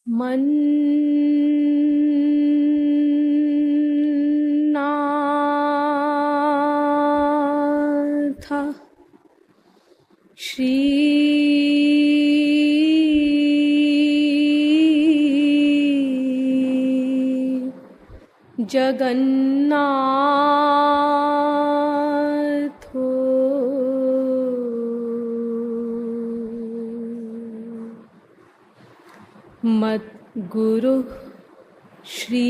मन्नाथ श्री जगन्नाथ मद्गुरु श्री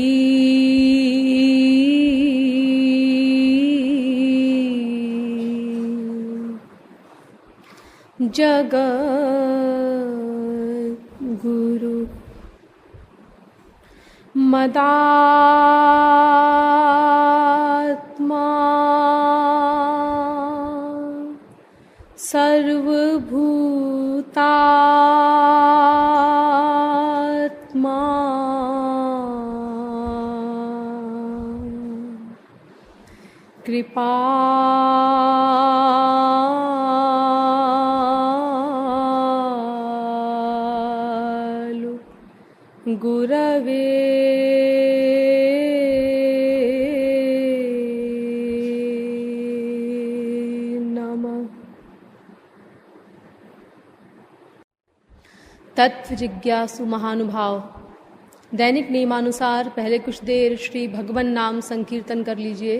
जगद्गुरु मदात्मा सर्वभूतात्मा कृपालु गुरवे तत्व जिज्ञासु महानुभाव। दैनिक नियमानुसार पहले कुछ देर श्री भगवन नाम संकीर्तन कर लीजिए,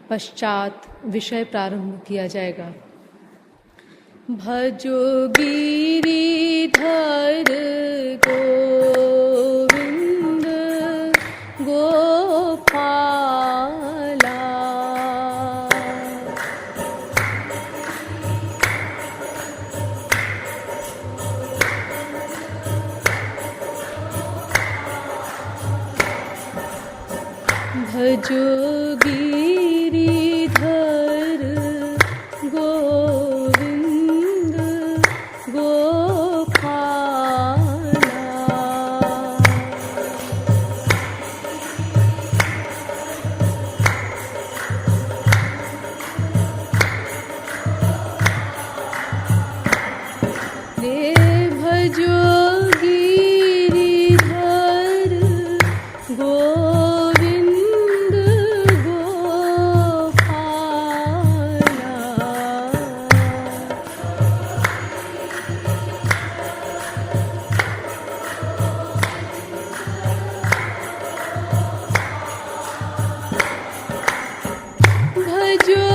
पश्चात विषय प्रारंभ किया जाएगा। भजो गिरिधर गोविंद गोपाला, भजो गिरिधर गोविंद गोपाला, रे भजो गिरिधर गोविंद गोपाला, भजो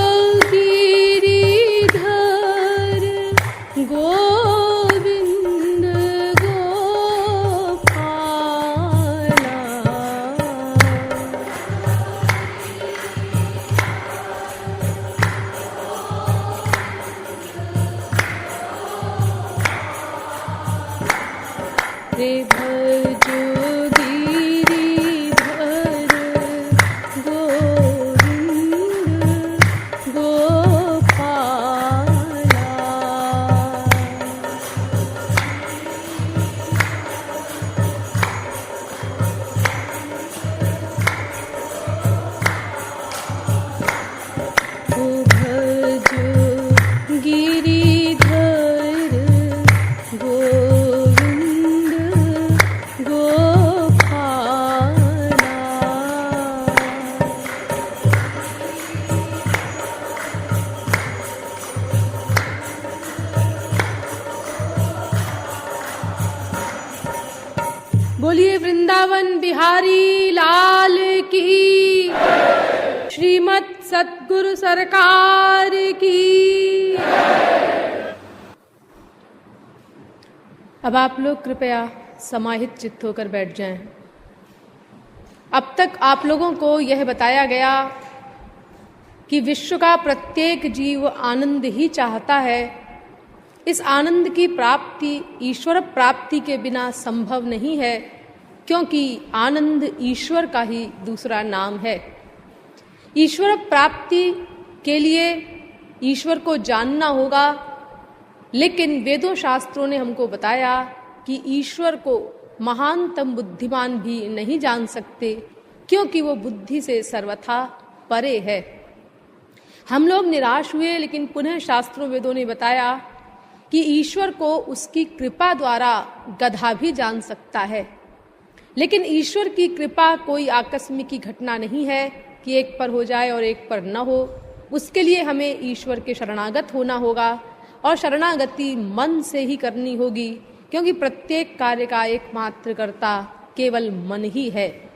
गिरिधर गोविंद गोपाला, रे भजो गिरिधर गोविंद गोपाला, ओ भजो गिरिधर गोविंद गोपाला, बोलिए वृंदावन बिहारी लाल की, श्रीमद् सद्गुरु सरकार की। अब आप लोग कृपया समाहित चित्त होकर बैठ जाएं। अब तक आप लोगों को यह बताया गया कि विश्व का प्रत्येक जीव आनंद ही चाहता है। इस आनंद की प्राप्ति ईश्वर प्राप्ति के बिना संभव नहीं है, क्योंकि आनंद ईश्वर का ही दूसरा नाम है। ईश्वर प्राप्ति के लिए ईश्वर को जानना होगा, लेकिन वेदों शास्त्रों ने हमको बताया कि ईश्वर को महानतम बुद्धिमान भी नहीं जान सकते, क्योंकि वो बुद्धि से सर्वथा परे है। हम लोग निराश हुए, लेकिन पुनः शास्त्रों वेदों ने बताया कि ईश्वर को उसकी कृपा द्वारा गधा भी जान सकता है। लेकिन ईश्वर की कृपा कोई आकस्मिक की घटना नहीं है कि एक पर हो जाए और एक पर न हो। उसके लिए हमें ईश्वर के शरणागत होना होगा और शरणागति मन से ही करनी होगी, क्योंकि प्रत्येक कार्य का एकमात्र कर्ता केवल मन ही है।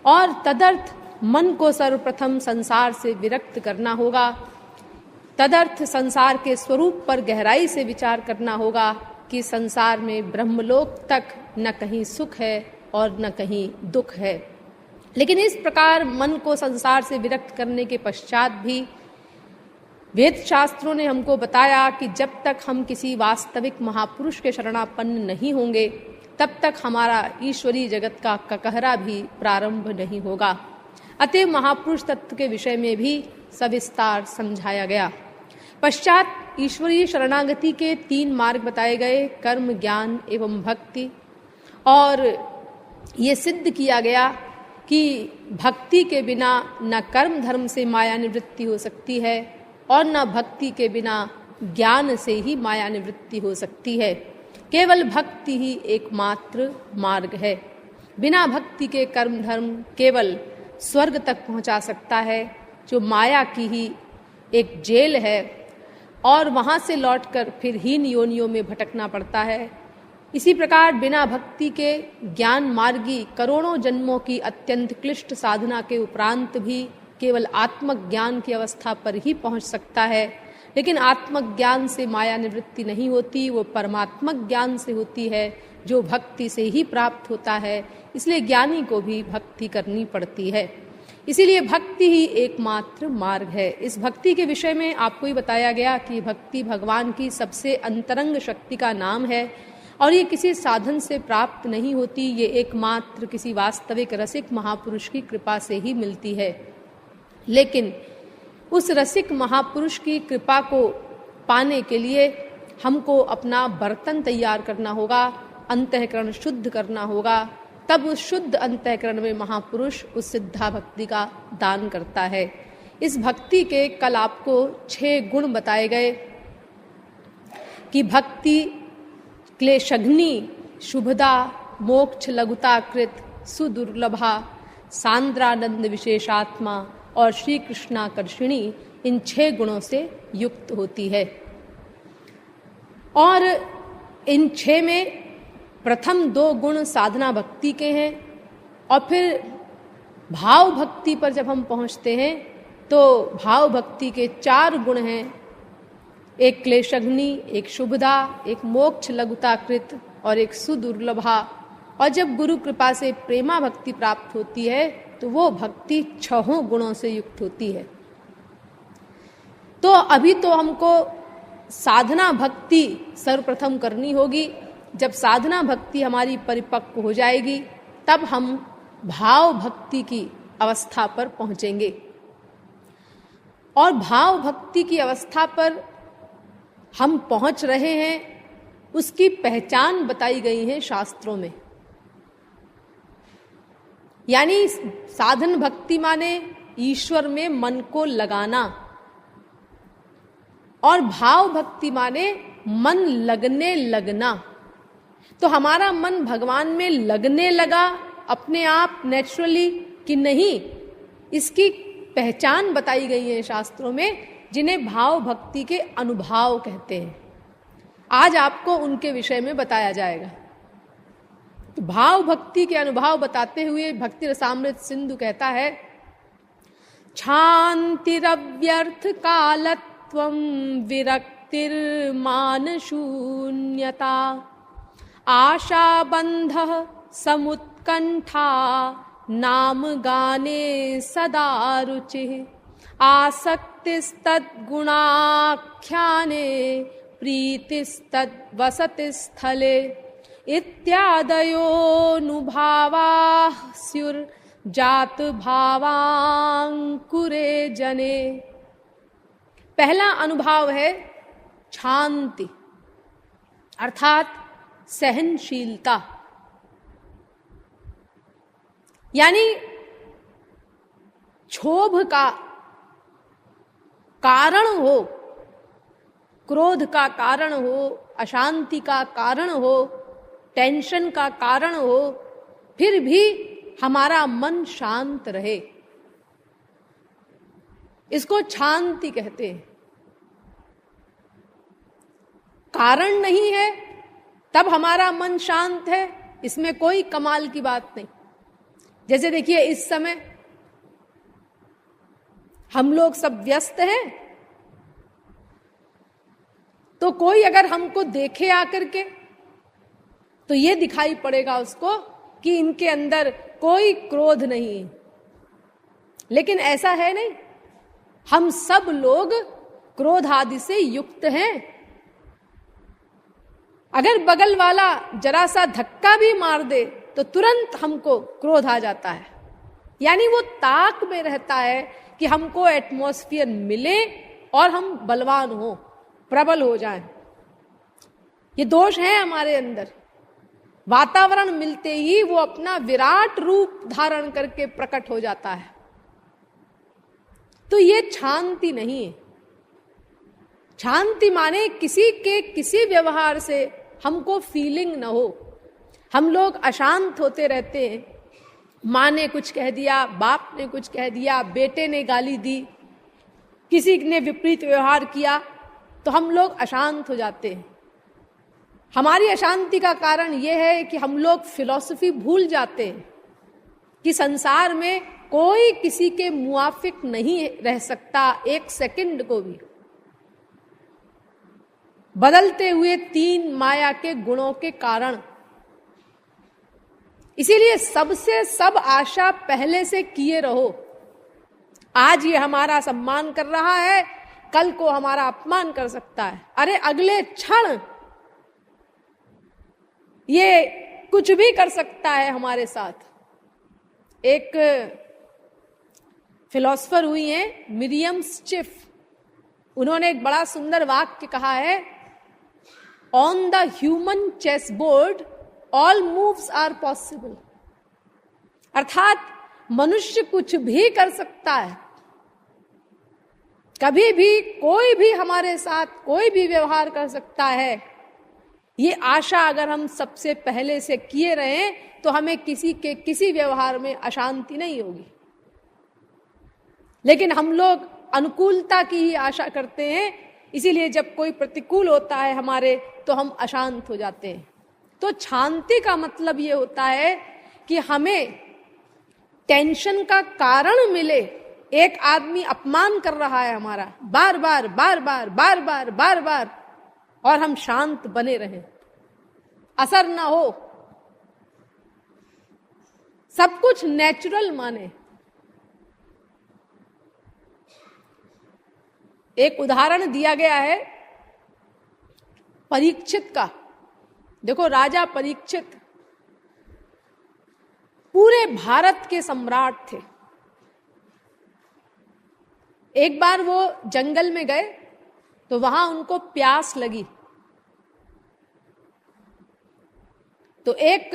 और तदर्थ मन को सर्वप्रथम संसार से विरक्त करना होगा। तदर्थ संसार के स्वरूप पर गहराई से विचार करना होगा कि संसार में ब्रह्मलोक तक न कहीं सुख है और न कहीं दुख है। लेकिन इस प्रकार मन को संसार से विरक्त करने के पश्चात भी वेद शास्त्रों ने हमको बताया कि जब तक हम किसी वास्तविक महापुरुष के शरणापन्न नहीं होंगे, तब तक हमारा ईश्वरीय जगत का ककहरा भी प्रारंभ नहीं होगा। अतएव महापुरुष तत्व के विषय में भी सविस्तार समझाया गया। पश्चात ईश्वरीय शरणागति के 3 मार्ग बताए गए, कर्म, ज्ञान एवं भक्ति। और ये सिद्ध किया गया कि भक्ति के बिना न कर्म धर्म से माया निवृत्ति हो सकती है और न भक्ति के बिना ज्ञान से ही माया निवृत्ति हो सकती है। केवल भक्ति ही एकमात्र मार्ग है। बिना भक्ति के कर्म धर्म केवल स्वर्ग तक पहुंचा सकता है, जो माया की ही एक जेल है, और वहां से लौटकर फिर हीन योनियों में भटकना पड़ता है। इसी प्रकार बिना भक्ति के ज्ञान मार्गी करोड़ों जन्मों की अत्यंत क्लिष्ट साधना के उपरांत भी केवल आत्मक ज्ञान की अवस्था पर ही पहुंच सकता है। लेकिन आत्मक ज्ञान से माया निवृत्ति नहीं होती, वो परमात्मक ज्ञान से होती है, जो भक्ति से ही प्राप्त होता है। इसलिए ज्ञानी को भी भक्ति करनी पड़ती है। इसीलिए भक्ति ही एकमात्र मार्ग है। इस भक्ति के विषय में आपको ही बताया गया कि भक्ति भगवान की सबसे अंतरंग शक्ति का नाम है और ये किसी साधन से प्राप्त नहीं होती, ये एकमात्र किसी वास्तविक रसिक महापुरुष की कृपा से ही मिलती है। लेकिन उस रसिक महापुरुष की कृपा को पाने के लिए हमको अपना बर्तन तैयार करना होगा, अंतःकरण शुद्ध करना होगा। तब उस शुद्ध अंतःकरण में महापुरुष उस सिद्धा भक्ति का दान करता है। इस भक्ति के कल आपको 6 गुण बताए गए कि भक्ति क्लेशग्नि, शुभदा, मोक्ष लघुता कृत, सुदुर्लभा, सांद्रानंद विशेषात्मा और श्री कृष्णाकर्षिणी, इन 6 गुणों से युक्त होती है। और इन 6 में प्रथम 2 गुण साधना भक्ति के हैं, और फिर भाव भक्ति पर जब हम पहुंचते हैं तो भाव भक्ति के 4 गुण हैं, एक क्लेशग्नि, एक शुभदा, एक मोक्ष लघुताकृत और एक सुदुर्लभा। और जब गुरु कृपा से प्रेमा भक्ति प्राप्त होती है तो वो भक्ति 6 गुणों से युक्त होती है। तो अभी तो हमको साधना भक्ति सर्वप्रथम करनी होगी। जब साधना भक्ति हमारी परिपक्व हो जाएगी तब हम भाव भक्ति की अवस्था पर पहुंचेंगे। और भाव भक्ति की अवस्था पर हम पहुंच रहे हैं, उसकी पहचान बताई गई है शास्त्रों में। यानी साधन भक्ति माने ईश्वर में मन को लगाना, और भाव भक्ति माने मन लगने लगना। तो हमारा मन भगवान में लगने लगा अपने आप नेचुरली कि नहीं, इसकी पहचान बताई गई है शास्त्रों में, जिन्हें भाव भक्ति के अनुभाव कहते हैं। आज आपको उनके विषय में बताया जाएगा। तो भाव भक्ति के अनुभव बताते हुए भक्ति रसामृत सिंधु कहता है, क्षांतिरव्यर्थ कालत्वं विरक्तिर्मान शून्यता, आशा बंध समुत्कंठा, नाम गाने सदा रुचिः, आसक्तिस्तद्गुणाख्याने, प्रीतिस्तद्वसति स्थले, इत्यादयोनुभावाः स्युर्जात भावांकुरे जने। पहला अनुभव है शांति, अर्थात सहनशीलता। यानी क्षोभ का कारण हो, क्रोध का कारण हो, अशांति का कारण हो, टेंशन का कारण हो, फिर भी हमारा मन शांत रहे, इसको शांति कहते हैं। कारण नहीं है तब हमारा मन शांत है, इसमें कोई कमाल की बात नहीं। जैसे देखिए, इस समय हम लोग सब व्यस्त हैं, तो कोई अगर हमको देखे आकर के तो ये दिखाई पड़ेगा उसको कि इनके अंदर कोई क्रोध नहीं है। लेकिन ऐसा है नहीं, हम सब लोग क्रोध आदि से युक्त हैं। अगर बगल वाला जरा सा धक्का भी मार दे तो तुरंत हमको क्रोध आ जाता है। यानी वो ताक में रहता है कि हमको एटमॉस्फेयर मिले और हम बलवान हो, प्रबल हो जाएं। ये दोष है हमारे अंदर। वातावरण मिलते ही वो अपना विराट रूप धारण करके प्रकट हो जाता है। तो ये शांति नहीं है। शांति माने किसी के किसी व्यवहार से हमको फीलिंग न हो। हम लोग अशांत होते रहते हैं। माँ ने कुछ कह दिया, बाप ने कुछ कह दिया, बेटे ने गाली दी, किसी ने विपरीत व्यवहार किया, तो हम लोग अशांत हो जाते हैं। हमारी अशांति का कारण यह है कि हम लोग फिलॉसफी भूल जाते हैं कि संसार में कोई किसी के मुआफिक नहीं रह सकता एक सेकंड को भी। बदलते हुए तीन माया के गुणों के कारण, इसीलिए सबसे सब आशा पहले से किए रहो। आज ये हमारा सम्मान कर रहा है, कल को हमारा अपमान कर सकता है। अरे अगले क्षण ये कुछ भी कर सकता है हमारे साथ। एक फिलोसफर हुई हैं मिरियम स्चिफ, उन्होंने एक बड़ा सुंदर वाक्य कहा है, on the human chess board all moves are possible. अर्थात मनुष्य कुछ भी कर सकता है, कभी भी कोई भी हमारे साथ कोई भी व्यवहार कर सकता है। ये आशा अगर हम सबसे पहले से किए रहें तो हमें किसी के किसी व्यवहार में अशांति नहीं होगी। लेकिन हम लोग अनुकूलता की ही आशा करते हैं, इसीलिए जब कोई प्रतिकूल होता है हमारे तो हम अशांत हो जाते हैं। तो शांति का मतलब ये होता है कि हमें टेंशन का कारण मिले। एक आदमी अपमान कर रहा है हमारा बार बार बार बार बार बार बार बार, और हम शांत बने रहें, असर ना हो, सब कुछ नेचुरल माने। एक उदाहरण दिया गया है परीक्षित का। देखो, राजा परीक्षित पूरे भारत के सम्राट थे। एक बार वो जंगल में गए तो वहां उनको प्यास लगी, तो एक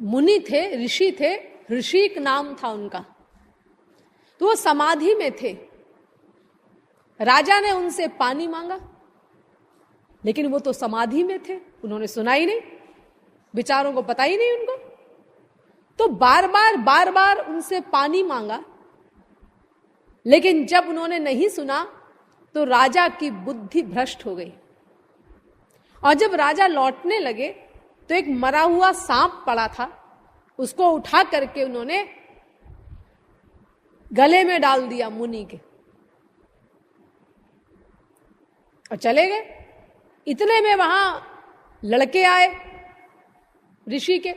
मुनि थे, ऋषि थे, ऋषिक नाम था उनका, तो वो समाधि में थे। राजा ने उनसे पानी मांगा, लेकिन वो तो समाधि में थे, उन्होंने सुना ही नहीं, बेचारों को पता ही नहीं उनको। तो बार बार उनसे पानी मांगा, लेकिन जब उन्होंने नहीं सुना तो राजा की बुद्धि भ्रष्ट हो गई। और जब राजा लौटने लगे तो एक मरा हुआ सांप पड़ा था, उसको उठा करके उन्होंने गले में डाल दिया मुनि के और चले गए। इतने में वहां लड़के आए ऋषि के,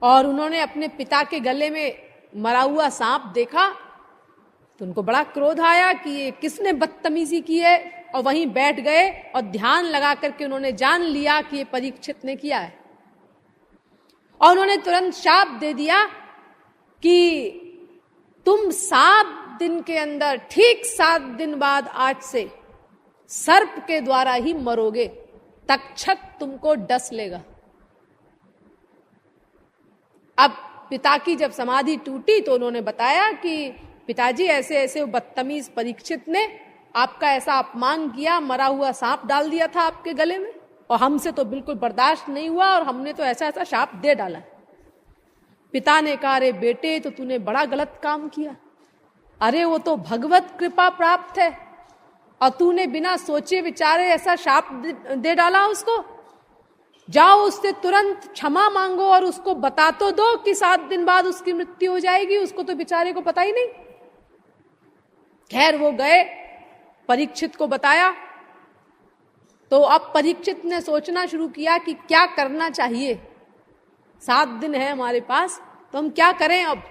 और उन्होंने अपने पिता के गले में मरा हुआ सांप देखा तो उनको बड़ा क्रोध आया कि ये किसने बदतमीजी की है, और वहीं बैठ गए और ध्यान लगा करके उन्होंने जान लिया कि ये परीक्षित ने किया है। और उन्होंने तुरंत शाप दे दिया कि तुम 7 दिन के अंदर, ठीक 7 दिन बाद आज से सर्प के द्वारा ही मरोगे, तक्षक तुमको डस लेगा। अब पिता की जब समाधि टूटी तो उन्होंने बताया कि पिताजी ऐसे ऐसे बदतमीज परीक्षित ने आपका ऐसा अपमान किया, मरा हुआ सांप डाल दिया था आपके गले में। और हमसे तो बिल्कुल बर्दाश्त नहीं हुआ और हमने तो ऐसा ऐसा शाप दे डाला। पिता ने कहा, अरे बेटे तो तूने बड़ा गलत काम किया, अरे वो तो भगवत कृपा प्राप्त है और तूने बिना सोचे विचारे ऐसा शाप दे डाला उसको। जाओ उससे तुरंत क्षमा मांगो और उसको बता तो दो कि 7 दिन बाद उसकी मृत्यु हो जाएगी, उसको तो बेचारे को पता ही नहीं। खैर वो गए, परीक्षित को बताया, तो अब परीक्षित ने सोचना शुरू किया कि क्या करना चाहिए। 7 दिन है हमारे पास, तो हम क्या करें अब।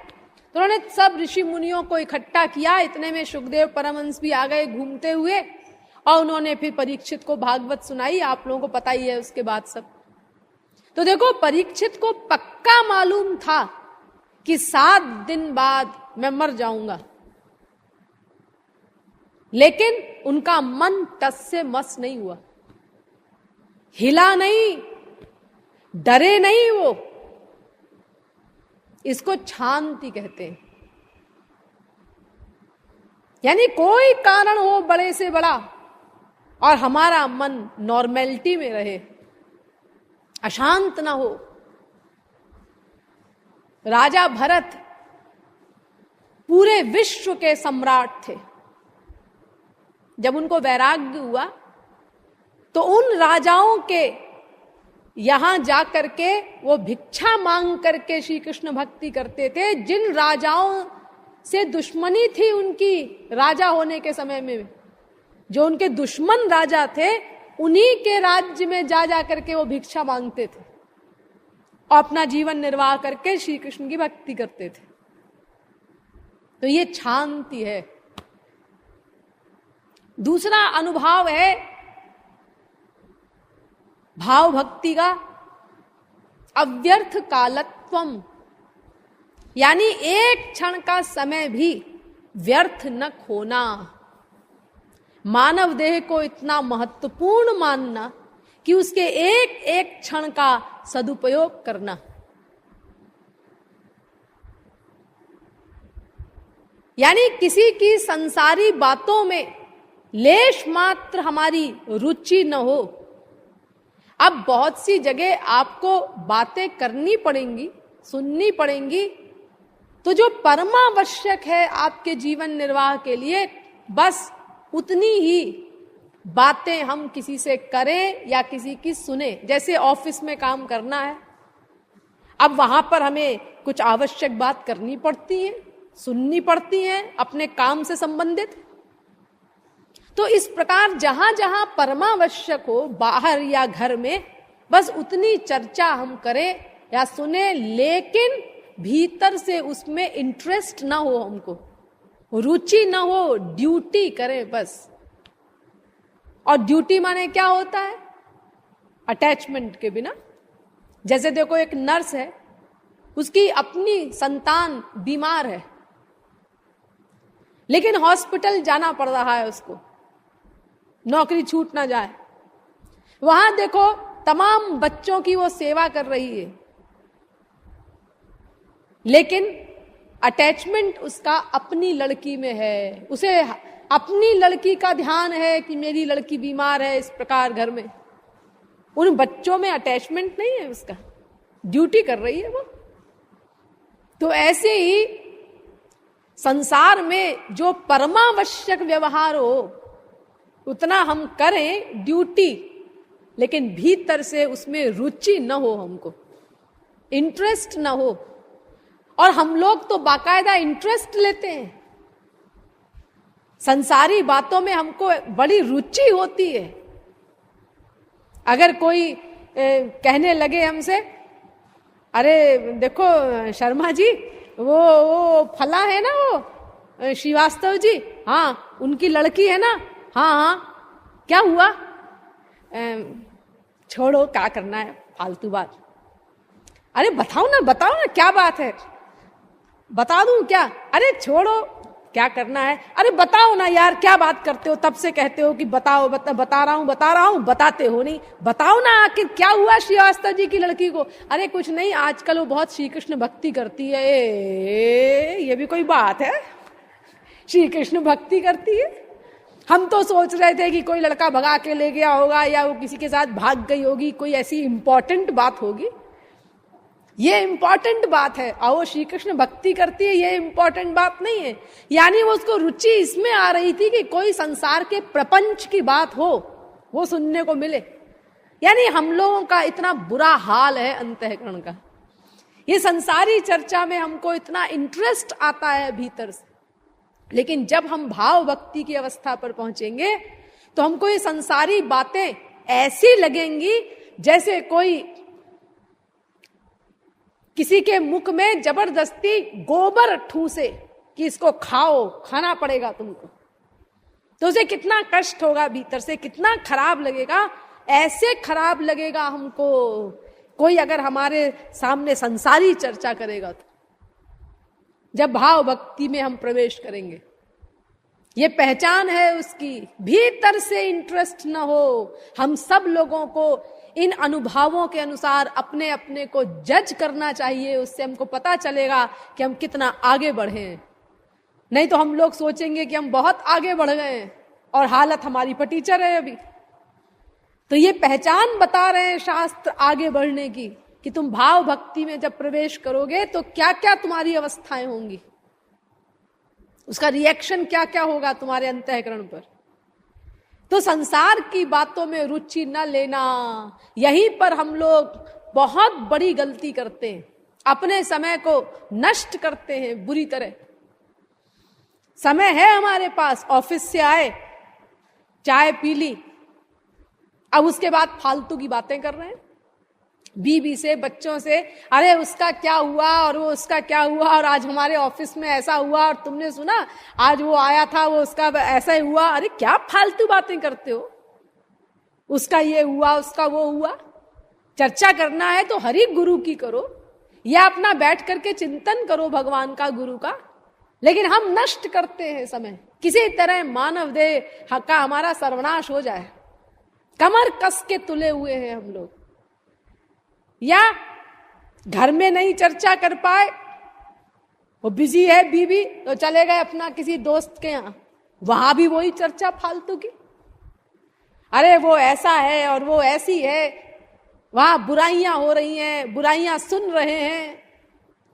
तो उन्होंने सब ऋषि मुनियों को इकट्ठा किया। इतने में सुखदेव परमहंस भी आ गए घूमते हुए, और उन्होंने फिर परीक्षित को भागवत सुनाई। आप लोगों को पता ही है उसके बाद सब। तो देखो, परीक्षित को पक्का मालूम था कि 7 दिन बाद मैं मर जाऊंगा, लेकिन उनका मन टस से मस नहीं हुआ, हिला नहीं, डरे नहीं। वो इसको शांति कहते हैं। यानी कोई कारण हो बड़े से बड़ा और हमारा मन नॉर्मेलिटी में रहे, अशांत ना हो। राजा भरत पूरे विश्व के सम्राट थे। जब उनको वैराग्य हुआ तो उन राजाओं के यहां जाकर के वो भिक्षा मांग करके श्री कृष्ण भक्ति करते थे। जिन राजाओं से दुश्मनी थी उनकी राजा होने के समय में, जो उनके दुश्मन राजा थे, उन्हीं के राज्य में जा करके वो भिक्षा मांगते थे और अपना जीवन निर्वाह करके श्री कृष्ण की भक्ति करते थे। तो ये शांति है। दूसरा अनुभव है भाव भक्ति का, अव्यर्थ कालत्वम, यानी एक क्षण का समय भी व्यर्थ न खोना। मानव देह को इतना महत्वपूर्ण मानना कि उसके एक एक क्षण का सदुपयोग करना। यानी किसी की संसारी बातों में लेश मात्र हमारी रुचि न हो। अब बहुत सी जगह आपको बातें करनी पड़ेंगी, सुननी पड़ेंगी, तो जो परमावश्यक है आपके जीवन निर्वाह के लिए, बस उतनी ही बातें हम किसी से करें या किसी की सुने। जैसे ऑफिस में काम करना है, अब वहां पर हमें कुछ आवश्यक बात करनी पड़ती है, सुननी पड़ती है अपने काम से संबंधित। तो इस प्रकार जहां जहां परमावश्यक हो, बाहर या घर में, बस उतनी चर्चा हम करें या सुने, लेकिन भीतर से उसमें इंटरेस्ट ना हो, हमको रुचि ना हो, ड्यूटी करें बस। और ड्यूटी माने क्या होता है? अटैचमेंट के बिना। जैसे देखो, एक नर्स है, उसकी अपनी संतान बीमार है, लेकिन हॉस्पिटल जाना पड़ रहा है उसको, नौकरी छूट ना जाए। वहां देखो तमाम बच्चों की वो सेवा कर रही है, लेकिन अटैचमेंट उसका अपनी लड़की में है। उसे अपनी लड़की का ध्यान है कि मेरी लड़की बीमार है, इस प्रकार घर में। उन बच्चों में अटैचमेंट नहीं है उसका, ड्यूटी कर रही है वो। तो ऐसे ही संसार में जो परमावश्यक व्यवहार हो उतना हम करें, ड्यूटी, लेकिन भीतर से उसमें रुचि न हो, हमको इंटरेस्ट न हो। और हम लोग तो बाकायदा इंटरेस्ट लेते हैं, संसारी बातों में हमको बड़ी रुचि होती है। अगर कोई कहने लगे हमसे, अरे देखो शर्मा जी, वो फला है ना, वो श्रीवास्तव जी, हाँ उनकी लड़की है ना, हाँ हाँ क्या हुआ, छोड़ो क्या करना है फालतू बात। अरे बताओ ना क्या बात है, बता दूं क्या? अरे छोड़ो क्या करना है, अरे बताओ ना यार क्या बात करते हो, तब से कहते हो कि बताओ, बता रहा हूं, बताते हो नहीं। बताओ ना आखिर क्या हुआ श्रीवास्तव जी की लड़की को? अरे कुछ नहीं, आजकल वो बहुत श्री कृष्ण भक्ति करती है। ये भी कोई बात है? श्री कृष्ण भक्ति करती है? हम तो सोच रहे थे कि कोई लड़का भगा के ले गया होगा या वो किसी के साथ भाग गई होगी, कोई ऐसी इंपॉर्टेंट बात होगी। ये इंपॉर्टेंट बात है। और वो श्री कृष्ण भक्ति करती है, ये इंपॉर्टेंट बात नहीं है। यानी वो उसको रुचि इसमें आ रही थी कि कोई संसार के प्रपंच की बात हो, वो सुनने को मिले। यानी हम लोगों का इतना बुरा हाल है अंतःकरण का, ये संसारी चर्चा में हमको इतना इंटरेस्ट आता है भीतर से, लेकिन जब हम भाव भक्ति की अवस्था पर पहुंचेंगे तो हमको ये संसारी बातें ऐसी लगेंगी जैसे कोई किसी के मुख में जबरदस्ती गोबर ठूसे कि इसको खाओ, खाना पड़ेगा तुमको, तो उसे कितना कष्ट होगा भीतर से, कितना खराब लगेगा। ऐसे खराब लगेगा हमको कोई अगर हमारे सामने संसारी चर्चा करेगा तो। जब भाव भक्ति में हम प्रवेश करेंगे, ये पहचान है उसकी, भीतर से इंटरेस्ट न हो। हम सब लोगों को इन अनुभवों के अनुसार अपने अपने को जज करना चाहिए, उससे हमको पता चलेगा कि हम कितना आगे बढ़े हैं। नहीं तो हम लोग सोचेंगे कि हम बहुत आगे बढ़ गए हैं और हालत हमारी पटीचर है अभी। तो ये पहचान बता रहे हैं शास्त्र आगे बढ़ने की, कि तुम भाव भक्ति में जब प्रवेश करोगे तो क्या क्या तुम्हारी अवस्थाएं होंगी, उसका रिएक्शन क्या क्या होगा तुम्हारे अंतःकरण पर। तो संसार की बातों में रुचि न लेना, यहीं पर हम लोग बहुत बड़ी गलती करते हैं, अपने समय को नष्ट करते हैं बुरी तरह। समय है हमारे पास, ऑफिस से आए, चाय पी ली, अब उसके बाद फालतू की बातें कर रहे हैं बीवी से, बच्चों से, अरे उसका क्या हुआ और वो उसका क्या हुआ, और आज हमारे ऑफिस में ऐसा हुआ और तुमने सुना आज वो आया था, वो उसका ऐसा ही हुआ। अरे क्या फालतू बातें करते हो, उसका ये हुआ, उसका वो हुआ। चर्चा करना है तो हरि गुरु की करो, या अपना बैठ करके चिंतन करो भगवान का, गुरु का। लेकिन हम नष्ट करते हैं समय, किसी तरह मानव देह का हमारा सर्वनाश हो जाए, कमर कस के तुले हुए हैं हम लोग। या घर में नहीं चर्चा कर पाए, वो बिजी है बीवी, तो चले गए अपना किसी दोस्त के यहां, वहां भी वही चर्चा फालतू की। अरे वो ऐसा है और वो ऐसी है, वहां बुराइयां हो रही हैं, बुराइयां सुन रहे हैं,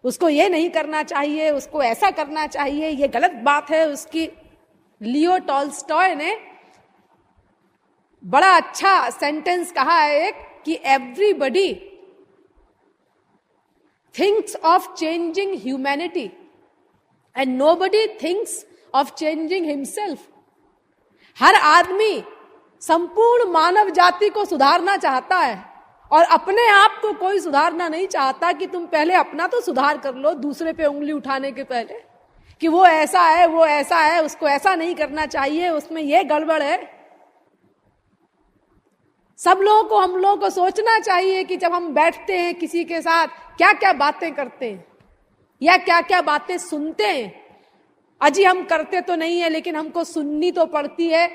उसको ये नहीं करना चाहिए, उसको ऐसा करना चाहिए, ये गलत बात है उसकी। लियो टॉल्स्टॉय ने बड़ा अच्छा सेंटेंस कहा है एक, कि everybody thinks of changing humanity and nobody thinks of changing himself. हर आदमी संपूर्ण मानव जाति को सुधारना चाहता है और अपने आप को कोई सुधारना नहीं चाहता, कि तुम पहले अपना तो सुधार कर लो दूसरे पे उंगली उठाने के पहले, कि वो ऐसा है, वो ऐसा है, उसको ऐसा नहीं करना चाहिए, उसमें ये गड़बड़ है। सब लोगों को, हम लोगों को सोचना चाहिए कि जब हम बैठते हैं किसी के साथ, क्या क्या बातें करते हैं या क्या क्या बातें सुनते हैं। अजी हम करते तो नहीं है, लेकिन हमको सुननी तो पड़ती है।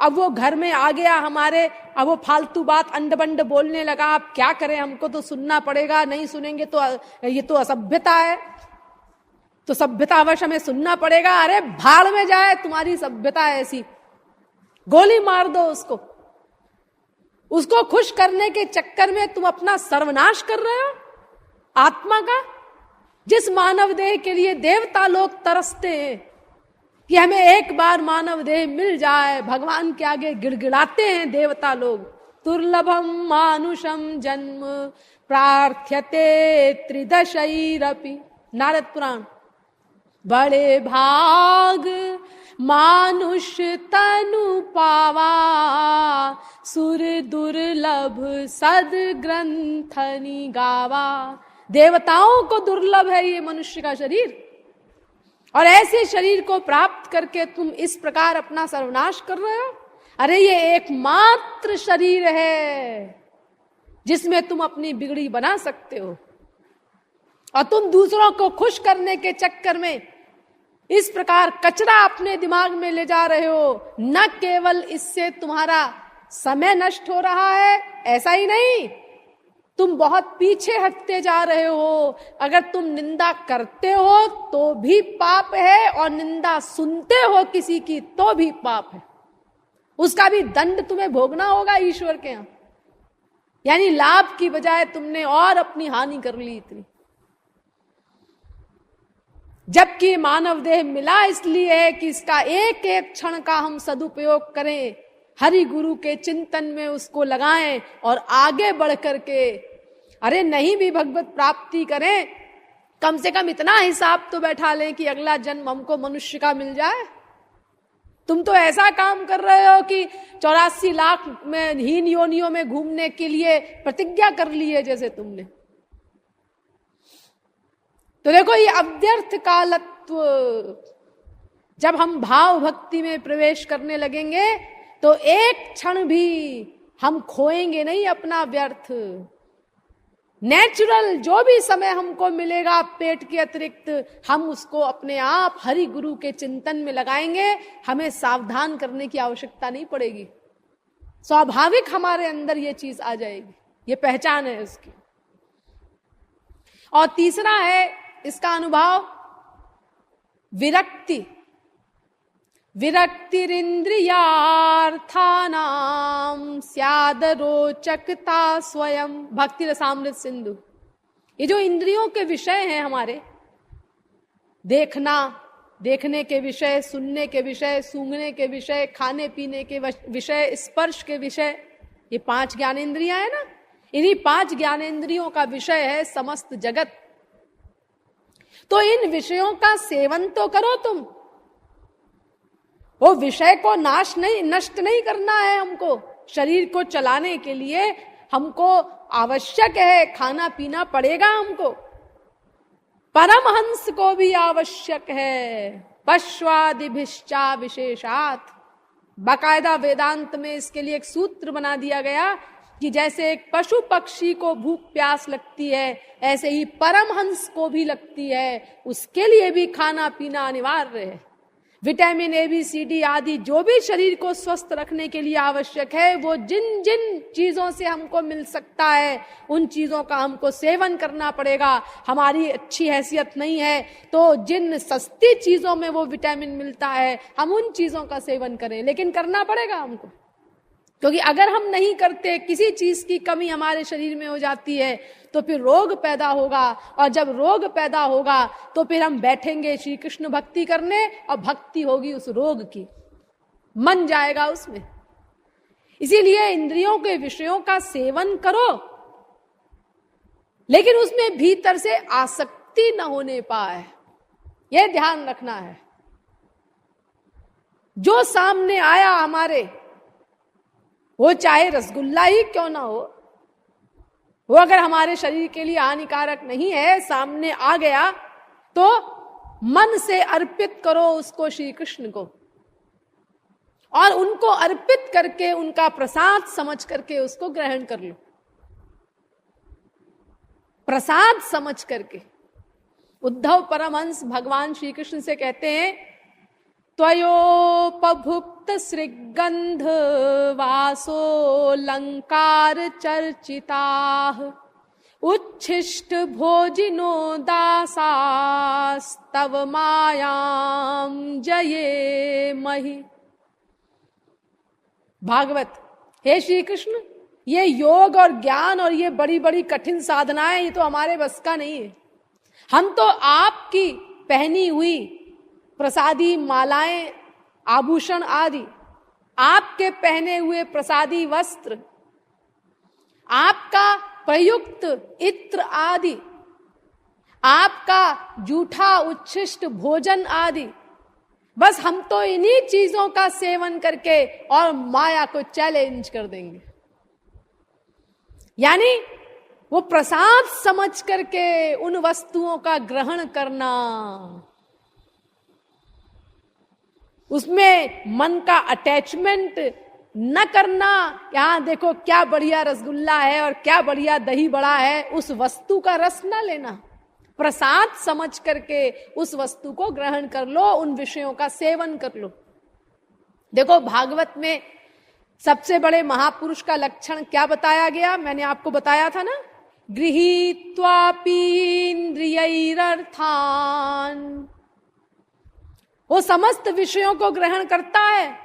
अब वो घर में आ गया हमारे, अब वो फालतू बात अंड बंड बोलने लगा, अब क्या करें, हमको तो सुनना पड़ेगा, नहीं सुनेंगे तो ये तो असभ्यता है, तो सभ्यतावश हमें सुनना पड़ेगा। अरे भाड़ में जाए तुम्हारी सभ्यता ऐसी, गोली मार दो उसको। उसको खुश करने के चक्कर में तुम अपना सर्वनाश कर रहे हो आत्मा का। जिस मानव देह के लिए देवता लोग तरसते हैं कि हमें एक बार मानव देह मिल जाए, भगवान के आगे गिड़गिड़ाते हैं देवता लोग। दुर्लभम मानुषम जन्म प्रार्थ्यते त्रिदशैरपि, नारद पुराण। बड़े भाग मानुष तनु पावा, सुर दुर्लभ सद ग्रंथनि गावा। देवताओं को दुर्लभ है ये मनुष्य का शरीर, और ऐसे शरीर को प्राप्त करके तुम इस प्रकार अपना सर्वनाश कर रहे हो। अरे ये एकमात्र शरीर है जिसमें तुम अपनी बिगड़ी बना सकते हो, और तुम दूसरों को खुश करने के चक्कर में इस प्रकार कचरा अपने दिमाग में ले जा रहे हो। न केवल इससे तुम्हारा समय नष्ट हो रहा है, ऐसा ही नहीं, तुम बहुत पीछे हटते जा रहे हो। अगर तुम निंदा करते हो तो भी पाप है, और निंदा सुनते हो किसी की तो भी पाप है। उसका भी दंड तुम्हें भोगना होगा ईश्वर के यहां। यानी लाभ की बजाय तुमने और अपनी हानि कर ली इतनी। जबकि मानव देह मिला इसलिए है कि इसका एक एक क्षण का हम सदुपयोग करें, हरि गुरु के चिंतन में उसको लगाएं और आगे बढ़ करके, अरे नहीं भी भगवत प्राप्ति करें, कम से कम इतना हिसाब तो बैठा लें कि अगला जन्म हमको मनुष्य का मिल जाए। तुम तो ऐसा काम कर रहे हो कि 84 लाख में हीन योनियों में घूमने के लिए प्रतिज्ञा कर ली है जैसे तुमने। तो देखो ये अव्यर्थ कालत्व, जब हम भाव भक्ति में प्रवेश करने लगेंगे तो एक क्षण भी हम खोएंगे नहीं अपना व्यर्थ। नेचुरल जो भी समय हमको मिलेगा पेट के अतिरिक्त, हम उसको अपने आप हरि गुरु के चिंतन में लगाएंगे। हमें सावधान करने की आवश्यकता नहीं पड़ेगी, स्वाभाविक हमारे अंदर ये चीज आ जाएगी, ये पहचान है उसकी। और तीसरा है इसका अनुभव विरक्ति। विरक्तिरिंद्रियार्थानाम स्याद रोचकता स्वयं, भक्ति रसामृत सिंधु। ये जो इंद्रियों के विषय हैं हमारे, देखना, देखने के विषय, सुनने के विषय, सूंघने के विषय, खाने पीने के विषय, स्पर्श के विषय, ये 5 ज्ञानेंद्रियां है ना। इन्हीं 5 ज्ञानेंद्रियों का विषय है समस्त जगत। तो इन विषयों का सेवन तो करो तुम, वो विषय को नष्ट नहीं करना है हमको। शरीर को चलाने के लिए हमको आवश्यक है, खाना पीना पड़ेगा हमको। परमहंस को भी आवश्यक है, पश्वादिभिश्चा विशेषात। बाकायदा वेदांत में इसके लिए एक सूत्र बना दिया गया कि जैसे एक पशु पक्षी को भूख प्यास लगती है, ऐसे ही परमहंस को भी लगती है। उसके लिए भी खाना पीना अनिवार्य है। Vitamin A B C D आदि जो भी शरीर को स्वस्थ रखने के लिए आवश्यक है, वो जिन जिन चीजों से हमको मिल सकता है उन चीजों का हमको सेवन करना पड़ेगा। हमारी अच्छी हैसियत नहीं है तो जिन सस्ती चीजों में वो विटामिन मिलता है हम उन चीजों का सेवन करें, लेकिन करना पड़ेगा हमको। क्योंकि अगर हम नहीं करते, किसी चीज की कमी हमारे शरीर में हो जाती है तो फिर रोग पैदा होगा, और जब रोग पैदा होगा तो फिर हम बैठेंगे श्री कृष्ण भक्ति करने, और भक्ति होगी उस रोग की, मन जाएगा उसमें। इसीलिए इंद्रियों के विषयों का सेवन करो, लेकिन उसमें भीतर से आसक्ति न होने पाए, यह ध्यान रखना है। जो सामने आया हमारे, वो चाहे रसगुल्ला ही क्यों ना हो, वो अगर हमारे शरीर के लिए हानिकारक नहीं है, सामने आ गया तो मन से अर्पित करो उसको श्री कृष्ण को, और उनको अर्पित करके उनका प्रसाद समझ करके उसको ग्रहण कर लो। प्रसाद समझ करके। उद्धव परमहंस भगवान श्री कृष्ण से कहते हैं, त्वयोपभुक्त श्रीगंध वासो लंकार चर्चिताः उच्छिष्ट भोजिनो दासास्तव मायाम जये महि। भागवत। हे श्री कृष्ण, ये योग और ज्ञान और ये बड़ी बड़ी कठिन साधनाएं, ये तो हमारे बस का नहीं है। हम तो आपकी पहनी हुई प्रसादी मालाएं, आभूषण आदि, आपके पहने हुए प्रसादी वस्त्र, आपका प्रयुक्त इत्र आदि, आपका जूठा उच्छिष्ट भोजन आदि, बस हम तो इन्हीं चीजों का सेवन करके और माया को चैलेंज कर देंगे। यानी वो प्रसाद समझ करके उन वस्तुओं का ग्रहण करना, उसमें मन का अटैचमेंट न करना। यहां देखो क्या बढ़िया रसगुल्ला है और क्या बढ़िया दही बड़ा है, उस वस्तु का रस न लेना। प्रसाद समझ करके उस वस्तु को ग्रहण कर लो, उन विषयों का सेवन कर लो। देखो भागवत में सबसे बड़े महापुरुष का लक्षण क्या बताया गया, मैंने आपको बताया था ना, गृहीत्वापि इंद्रियैरर्थान। वो समस्त विषयों को ग्रहण करता है,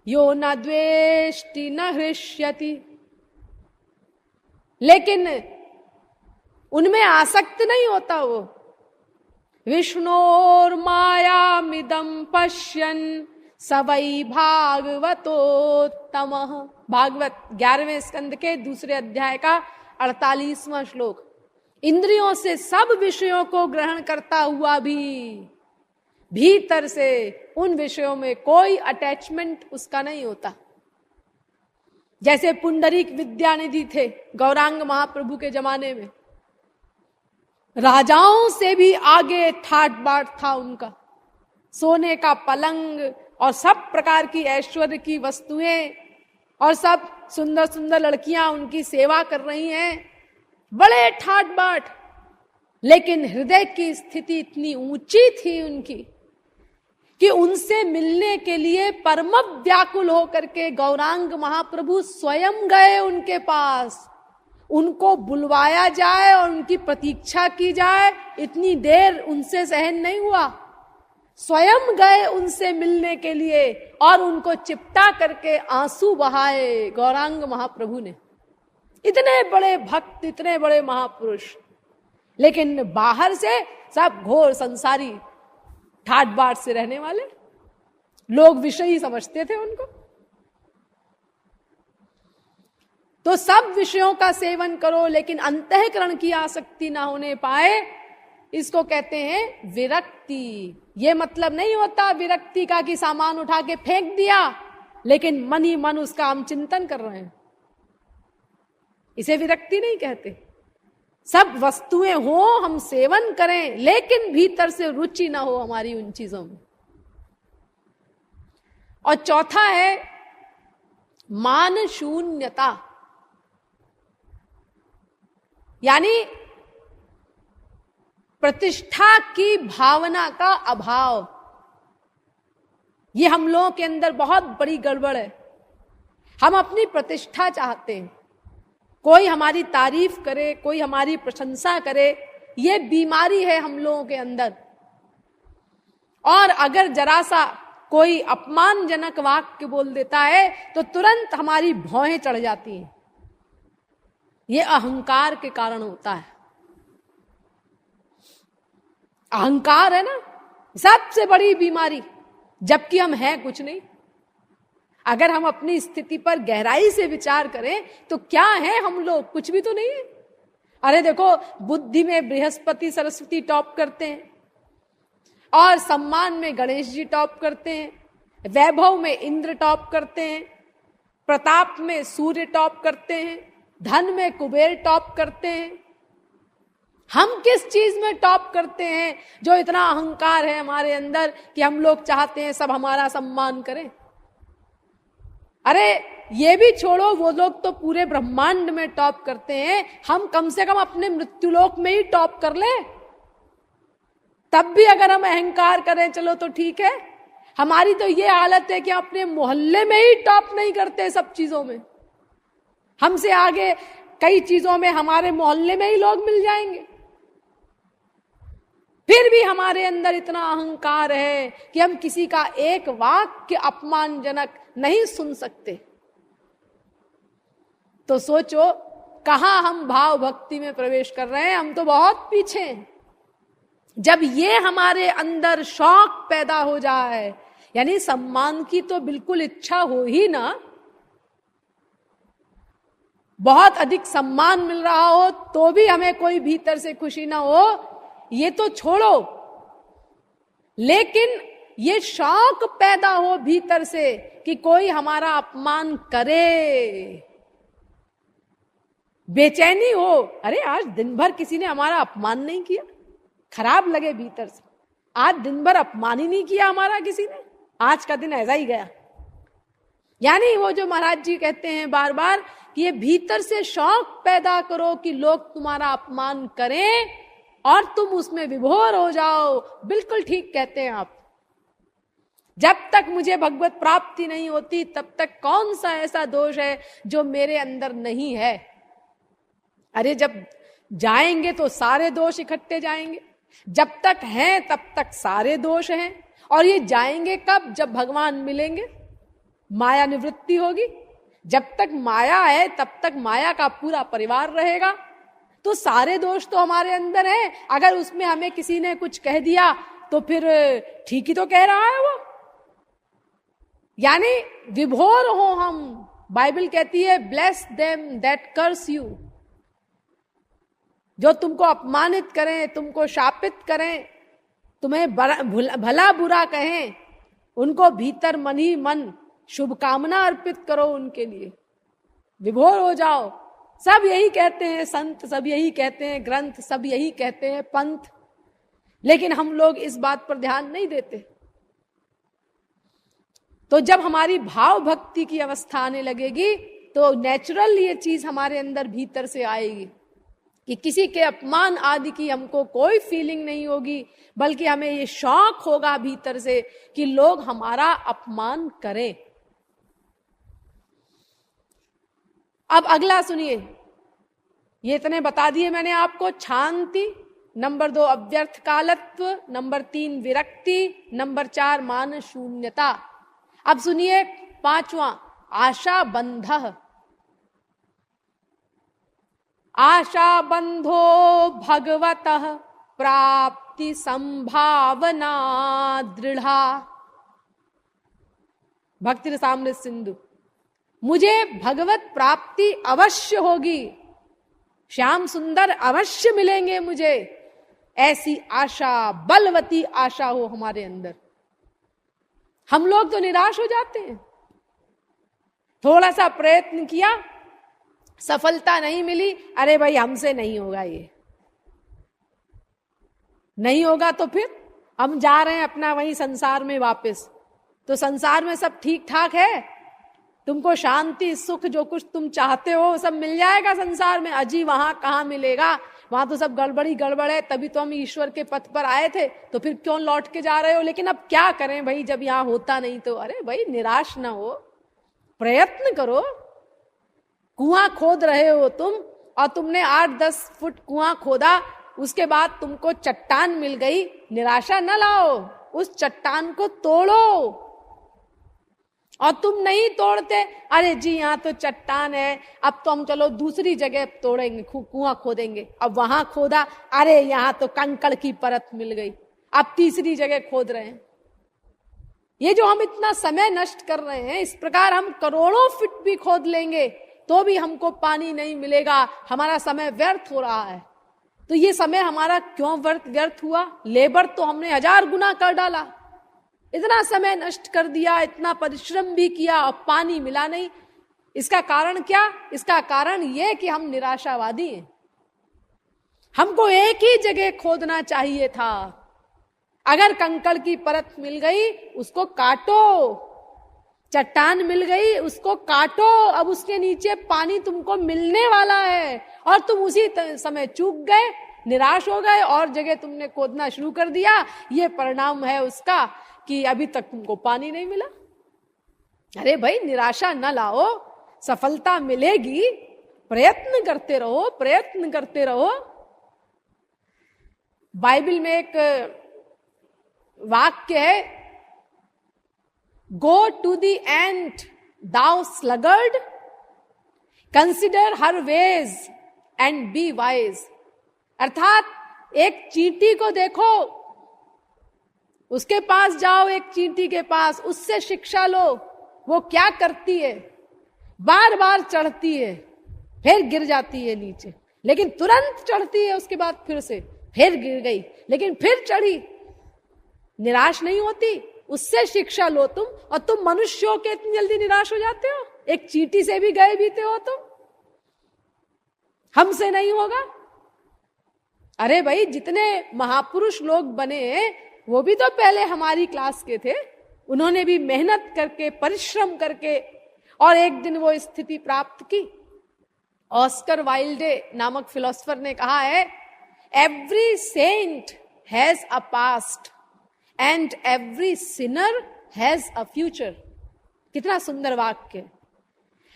यो न द्वेष्टि न हृष्यति, लेकिन उनमें आसक्त नहीं होता वो। विष्णोर मायामिदं पश्यन् स वै भागवतोत्तम। भागवत 11वें स्कंद के दूसरे अध्याय का 48वां श्लोक। इंद्रियों से सब विषयों को ग्रहण करता हुआ भी भीतर से उन विषयों में कोई अटैचमेंट उसका नहीं होता। जैसे पुंडरीक विद्यानिधि थे गौरांग महाप्रभु के जमाने में, राजाओं से भी आगे ठाट बाट था उनका। सोने का पलंग और सब प्रकार की ऐश्वर्य की वस्तुएं और सब सुंदर सुंदर लड़कियां उनकी सेवा कर रही हैं, बड़े ठाट बाट, लेकिन हृदय की स्थिति इतनी ऊंची थी उनकी कि उनसे मिलने के लिए परम व्याकुल होकर के गौरांग महाप्रभु स्वयं गए उनके पास। उनको बुलवाया जाए और उनकी प्रतीक्षा की जाए, इतनी देर उनसे सहन नहीं हुआ। स्वयं गए उनसे मिलने के लिए और उनको चिपटा करके आंसू बहाए गौरांग महाप्रभु ने। इतने बड़े भक्त, इतने बड़े महापुरुष, लेकिन बाहर से सब घोर संसारी ठाट बाट से रहने वाले लोग विषयी समझते थे उनको। तो सब विषयों का सेवन करो लेकिन अंतःकरण की आसक्ति ना होने पाए, इसको कहते हैं विरक्ति। ये मतलब नहीं होता विरक्ति का कि सामान उठा के फेंक दिया, लेकिन मन ही मन उसका हम चिंतन कर रहे हैं, इसे विरक्ति नहीं कहते। सब वस्तुएं हो, हम सेवन करें, लेकिन भीतर से रुचि ना हो हमारी उन चीजों में। और चौथा है मान शून्यता, यानी प्रतिष्ठा की भावना का अभाव। ये हम लोगों के अंदर बहुत बड़ी गड़बड़ है। हम अपनी प्रतिष्ठा चाहते हैं, कोई हमारी तारीफ करे, कोई हमारी प्रशंसा करे, ये बीमारी है हम लोगों के अंदर। और अगर जरा सा कोई अपमानजनक वाक्य बोल देता है तो तुरंत हमारी भौहें चढ़ जाती हैं। ये अहंकार के कारण होता है। अहंकार है ना सबसे बड़ी बीमारी, जबकि हम हैं कुछ नहीं। अगर हम अपनी स्थिति पर गहराई से विचार करें तो क्या है हम लोग, कुछ भी तो नहीं है। अरे देखो, बुद्धि में बृहस्पति सरस्वती टॉप करते हैं, और सम्मान में गणेश जी टॉप करते हैं, वैभव में इंद्र टॉप करते हैं, प्रताप में सूर्य टॉप करते हैं, धन में कुबेर टॉप करते हैं। हम किस चीज में टॉप करते हैं जो इतना अहंकार है हमारे अंदर कि हम लोग चाहते हैं सब हमारा सम्मान करें? अरे ये भी छोड़ो, वो लोग तो पूरे ब्रह्मांड में टॉप करते हैं, हम कम से कम अपने मृत्युलोक में ही टॉप कर ले। तब भी अगर हम अहंकार करें चलो तो ठीक है। हमारी तो ये हालत है कि अपने मोहल्ले में ही टॉप नहीं करते सब चीजों में। हमसे आगे कई चीजों में हमारे मोहल्ले में ही लोग मिल जाएंगे, फिर भी हमारे अंदर इतना अहंकार है कि हम किसी का एक वाक्य अपमानजनक नहीं सुन सकते। तो सोचो कहां हम भाव भक्ति में प्रवेश कर रहे हैं, हम तो बहुत पीछे हैं। जब ये हमारे अंदर शौक पैदा हो जाए, यानी सम्मान की तो बिल्कुल इच्छा हो ही ना, बहुत अधिक सम्मान मिल रहा हो तो भी हमें कोई भीतर से खुशी ना हो, ये तो छोड़ो, लेकिन ये शौक पैदा हो भीतर से कि कोई हमारा अपमान करे, बेचैनी हो, अरे आज दिन भर किसी ने हमारा अपमान नहीं किया, खराब लगे भीतर से, आज दिन भर अपमान ही नहीं किया हमारा किसी ने, आज का दिन ऐसा ही गया। यानी वो जो महाराज जी कहते हैं बार बार कि ये भीतर से शौक पैदा करो कि लोग तुम्हारा अपमान करें और तुम उसमें विभोर हो जाओ। बिल्कुल ठीक कहते हैं आप। जब तक मुझे भगवत प्राप्ति नहीं होती तब तक कौन सा ऐसा दोष है जो मेरे अंदर नहीं है। अरे जब जाएंगे तो सारे दोष इकट्ठे जाएंगे, जब तक हैं तब तक सारे दोष हैं, और ये जाएंगे कब? जब भगवान मिलेंगे। माया निवृत्ति होगी। जब तक माया है तब तक माया का पूरा परिवार रहेगा। तो सारे दोष तो हमारे अंदर हैं। अगर उसमें हमें किसी ने कुछ कह दिया तो फिर ठीक ही तो कह रहा है वो। यानी विभोर हो हम। बाइबल कहती है bless them that curse you. जो तुमको अपमानित करें, तुमको शापित करें, तुम्हें भला बुरा कहें, उनको भीतर मन ही मन शुभकामना अर्पित करो उनके लिए। विभोर हो जाओ। सब यही कहते हैं संत, सब यही कहते हैं ग्रंथ, सब यही कहते हैं पंथ, लेकिन हम लोग इस बात पर ध्यान नहीं देते। तो जब हमारी भाव भक्ति की अवस्था आने लगेगी तो नेचुरल ये चीज हमारे अंदर भीतर से आएगी कि किसी के अपमान आदि की हमको कोई फीलिंग नहीं होगी, बल्कि हमें ये शौक होगा भीतर से कि लोग हमारा अपमान करें। अब अगला सुनिए। ये इतने बता दिए मैंने आपको। शांति, नंबर 2 अव्यर्थ कालत्व, नंबर 3 विरक्ति, नंबर 4 मान शून्यता। अब सुनिए 5वां आशा बंध। आशा बंधो भगवतः प्राप्ति संभावना दृढ़ा। भक्ति रसामृत सिंधु। मुझे भगवत प्राप्ति अवश्य होगी, श्याम सुंदर अवश्य मिलेंगे मुझे, ऐसी आशा, बलवती आशा हो हमारे अंदर। हम लोग तो निराश हो जाते हैं। थोड़ा सा प्रयत्न किया, सफलता नहीं मिली, अरे भाई हमसे नहीं होगा, ये नहीं होगा, तो फिर हम जा रहे हैं अपना वही संसार में वापस। तो संसार में सब ठीक ठाक है, तुमको शांति सुख जो कुछ तुम चाहते हो सब मिल जाएगा संसार में। अजी वहां कहाँ मिलेगा, वहां तो सब गड़बड़ी गड़बड़ है, तभी तो हम ईश्वर के पथ पर आए थे, तो फिर क्यों लौट के जा रहे हो। लेकिन अब क्या करें भाई, जब यहाँ होता नहीं तो। अरे भाई निराश ना हो, प्रयत्न करो। कुआं खोद रहे हो तुम, और तुमने 8-10 फुट कुआं खोदा, उसके बाद तुमको चट्टान मिल गई, निराशा न लाओ, उस चट्टान को तोड़ो। और तुम नहीं तोड़ते, अरे जी यहाँ तो चट्टान है, अब तो हम चलो दूसरी जगह तोड़ेंगे, कुआं खोदेंगे। अब वहां खोदा, अरे यहाँ तो कंकड़ की परत मिल गई, अब तीसरी जगह खोद रहे हैं। ये जो हम इतना समय नष्ट कर रहे हैं, इस प्रकार हम करोड़ों फीट भी खोद लेंगे तो भी हमको पानी नहीं मिलेगा, हमारा समय व्यर्थ हो रहा है। तो ये समय हमारा क्यों व्यर्थ हुआ? लेबर तो हमने 1000 गुना कर डाला, इतना समय नष्ट कर दिया, इतना परिश्रम भी किया और पानी मिला नहीं। इसका कारण क्या? इसका कारण यह कि हम निराशावादी हैं। हमको एक ही जगह खोदना चाहिए था। अगर कंकड़ की परत मिल गई उसको काटो, चट्टान मिल गई उसको काटो, अब उसके नीचे पानी तुमको मिलने वाला है, और तुम उसी समय चूक गए, निराश हो गए और जगह तुमने खोदना शुरू कर दिया। ये परिणाम है उसका कि अभी तक तुमको पानी नहीं मिला। अरे भाई निराशा न लाओ, सफलता मिलेगी, प्रयत्न करते रहो, प्रयत्न करते रहो। बाइबल में एक वाक्य है, go to the ant thou sluggard, consider her ways and be wise. अर्थात एक चींटी को देखो, उसके पास जाओ, एक चींटी के पास, उससे शिक्षा लो। वो क्या करती है? बार बार चढ़ती है, फिर गिर जाती है नीचे, लेकिन तुरंत चढ़ती है, उसके बाद फिर से, फिर गिर गई, लेकिन फिर चढ़ी, निराश नहीं होती। उससे शिक्षा लो तुम, और तुम मनुष्यों के इतनी जल्दी निराश हो जाते हो? एक चींटी से भी गए बीते हो तुम, हमसे नहीं होगा। अरे भाई जितने महापुरुष लोग बने वो भी तो पहले हमारी क्लास के थे, उन्होंने भी मेहनत करके, परिश्रम करके, और एक दिन वो स्थिति प्राप्त की। ऑस्कर वाइल्डे नामक फिलोसोफर ने कहा है, every saint has a past and every sinner has a future. कितना सुंदर वाक्य।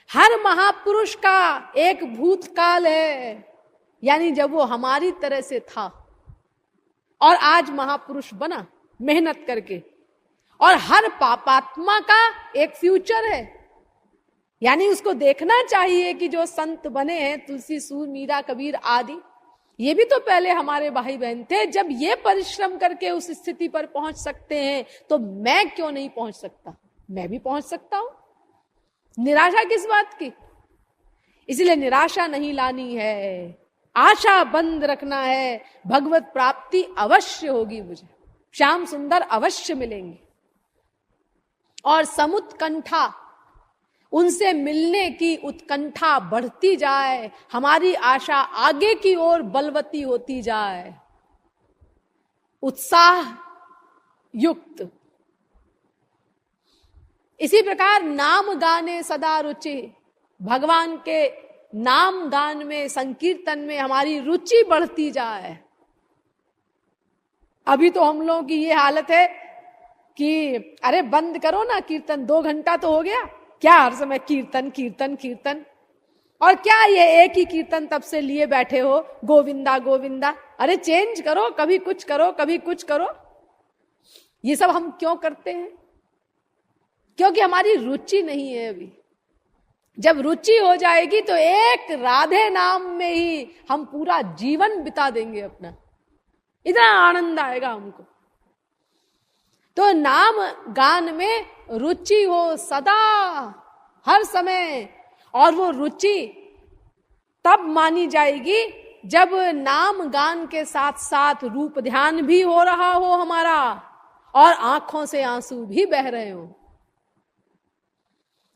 हर महापुरुष का एक भूतकाल है, यानी जब वो हमारी तरह से था और आज महापुरुष बना मेहनत करके, और हर पापात्मा का एक फ्यूचर है। यानी उसको देखना चाहिए कि जो संत बने हैं, तुलसी, सूर, मीरा, कबीर आदि, ये भी तो पहले हमारे भाई बहन थे। जब ये परिश्रम करके उस स्थिति पर पहुंच सकते हैं तो मैं क्यों नहीं पहुंच सकता? मैं भी पहुंच सकता हूं। निराशा किस बात की? इसलिए निराशा नहीं लानी है, आशा बंद रखना है। भगवत प्राप्ति अवश्य होगी, मुझे श्याम सुंदर अवश्य मिलेंगे। और समुत्कंठा, उनसे मिलने की उत्कंठा बढ़ती जाए, हमारी आशा आगे की ओर बलवती होती जाए, उत्साह युक्त। इसी प्रकार नाम गाने सदा रुचि, भगवान के नाम गान में, संकीर्तन में हमारी रुचि बढ़ती जाए। अभी तो हम लोगों की ये हालत है कि अरे बंद करो ना कीर्तन, 2 घंटा तो हो गया, क्या हर समय कीर्तन कीर्तन कीर्तन, और क्या ये एक ही कीर्तन तब से लिए बैठे हो, गोविंदा गोविंदा। अरे चेंज करो, कभी कुछ करो, कभी कुछ करो। ये सब हम क्यों करते हैं? क्योंकि हमारी रुचि नहीं है अभी। जब रुचि हो जाएगी तो एक राधे नाम में ही हम पूरा जीवन बिता देंगे अपना, इतना आनंद आएगा हमको। तो नाम गान में रुचि हो सदा, हर समय। और वो रुचि तब मानी जाएगी जब नाम गान के साथ साथ रूप ध्यान भी हो रहा हो हमारा, और आंखों से आंसू भी बह रहे हो।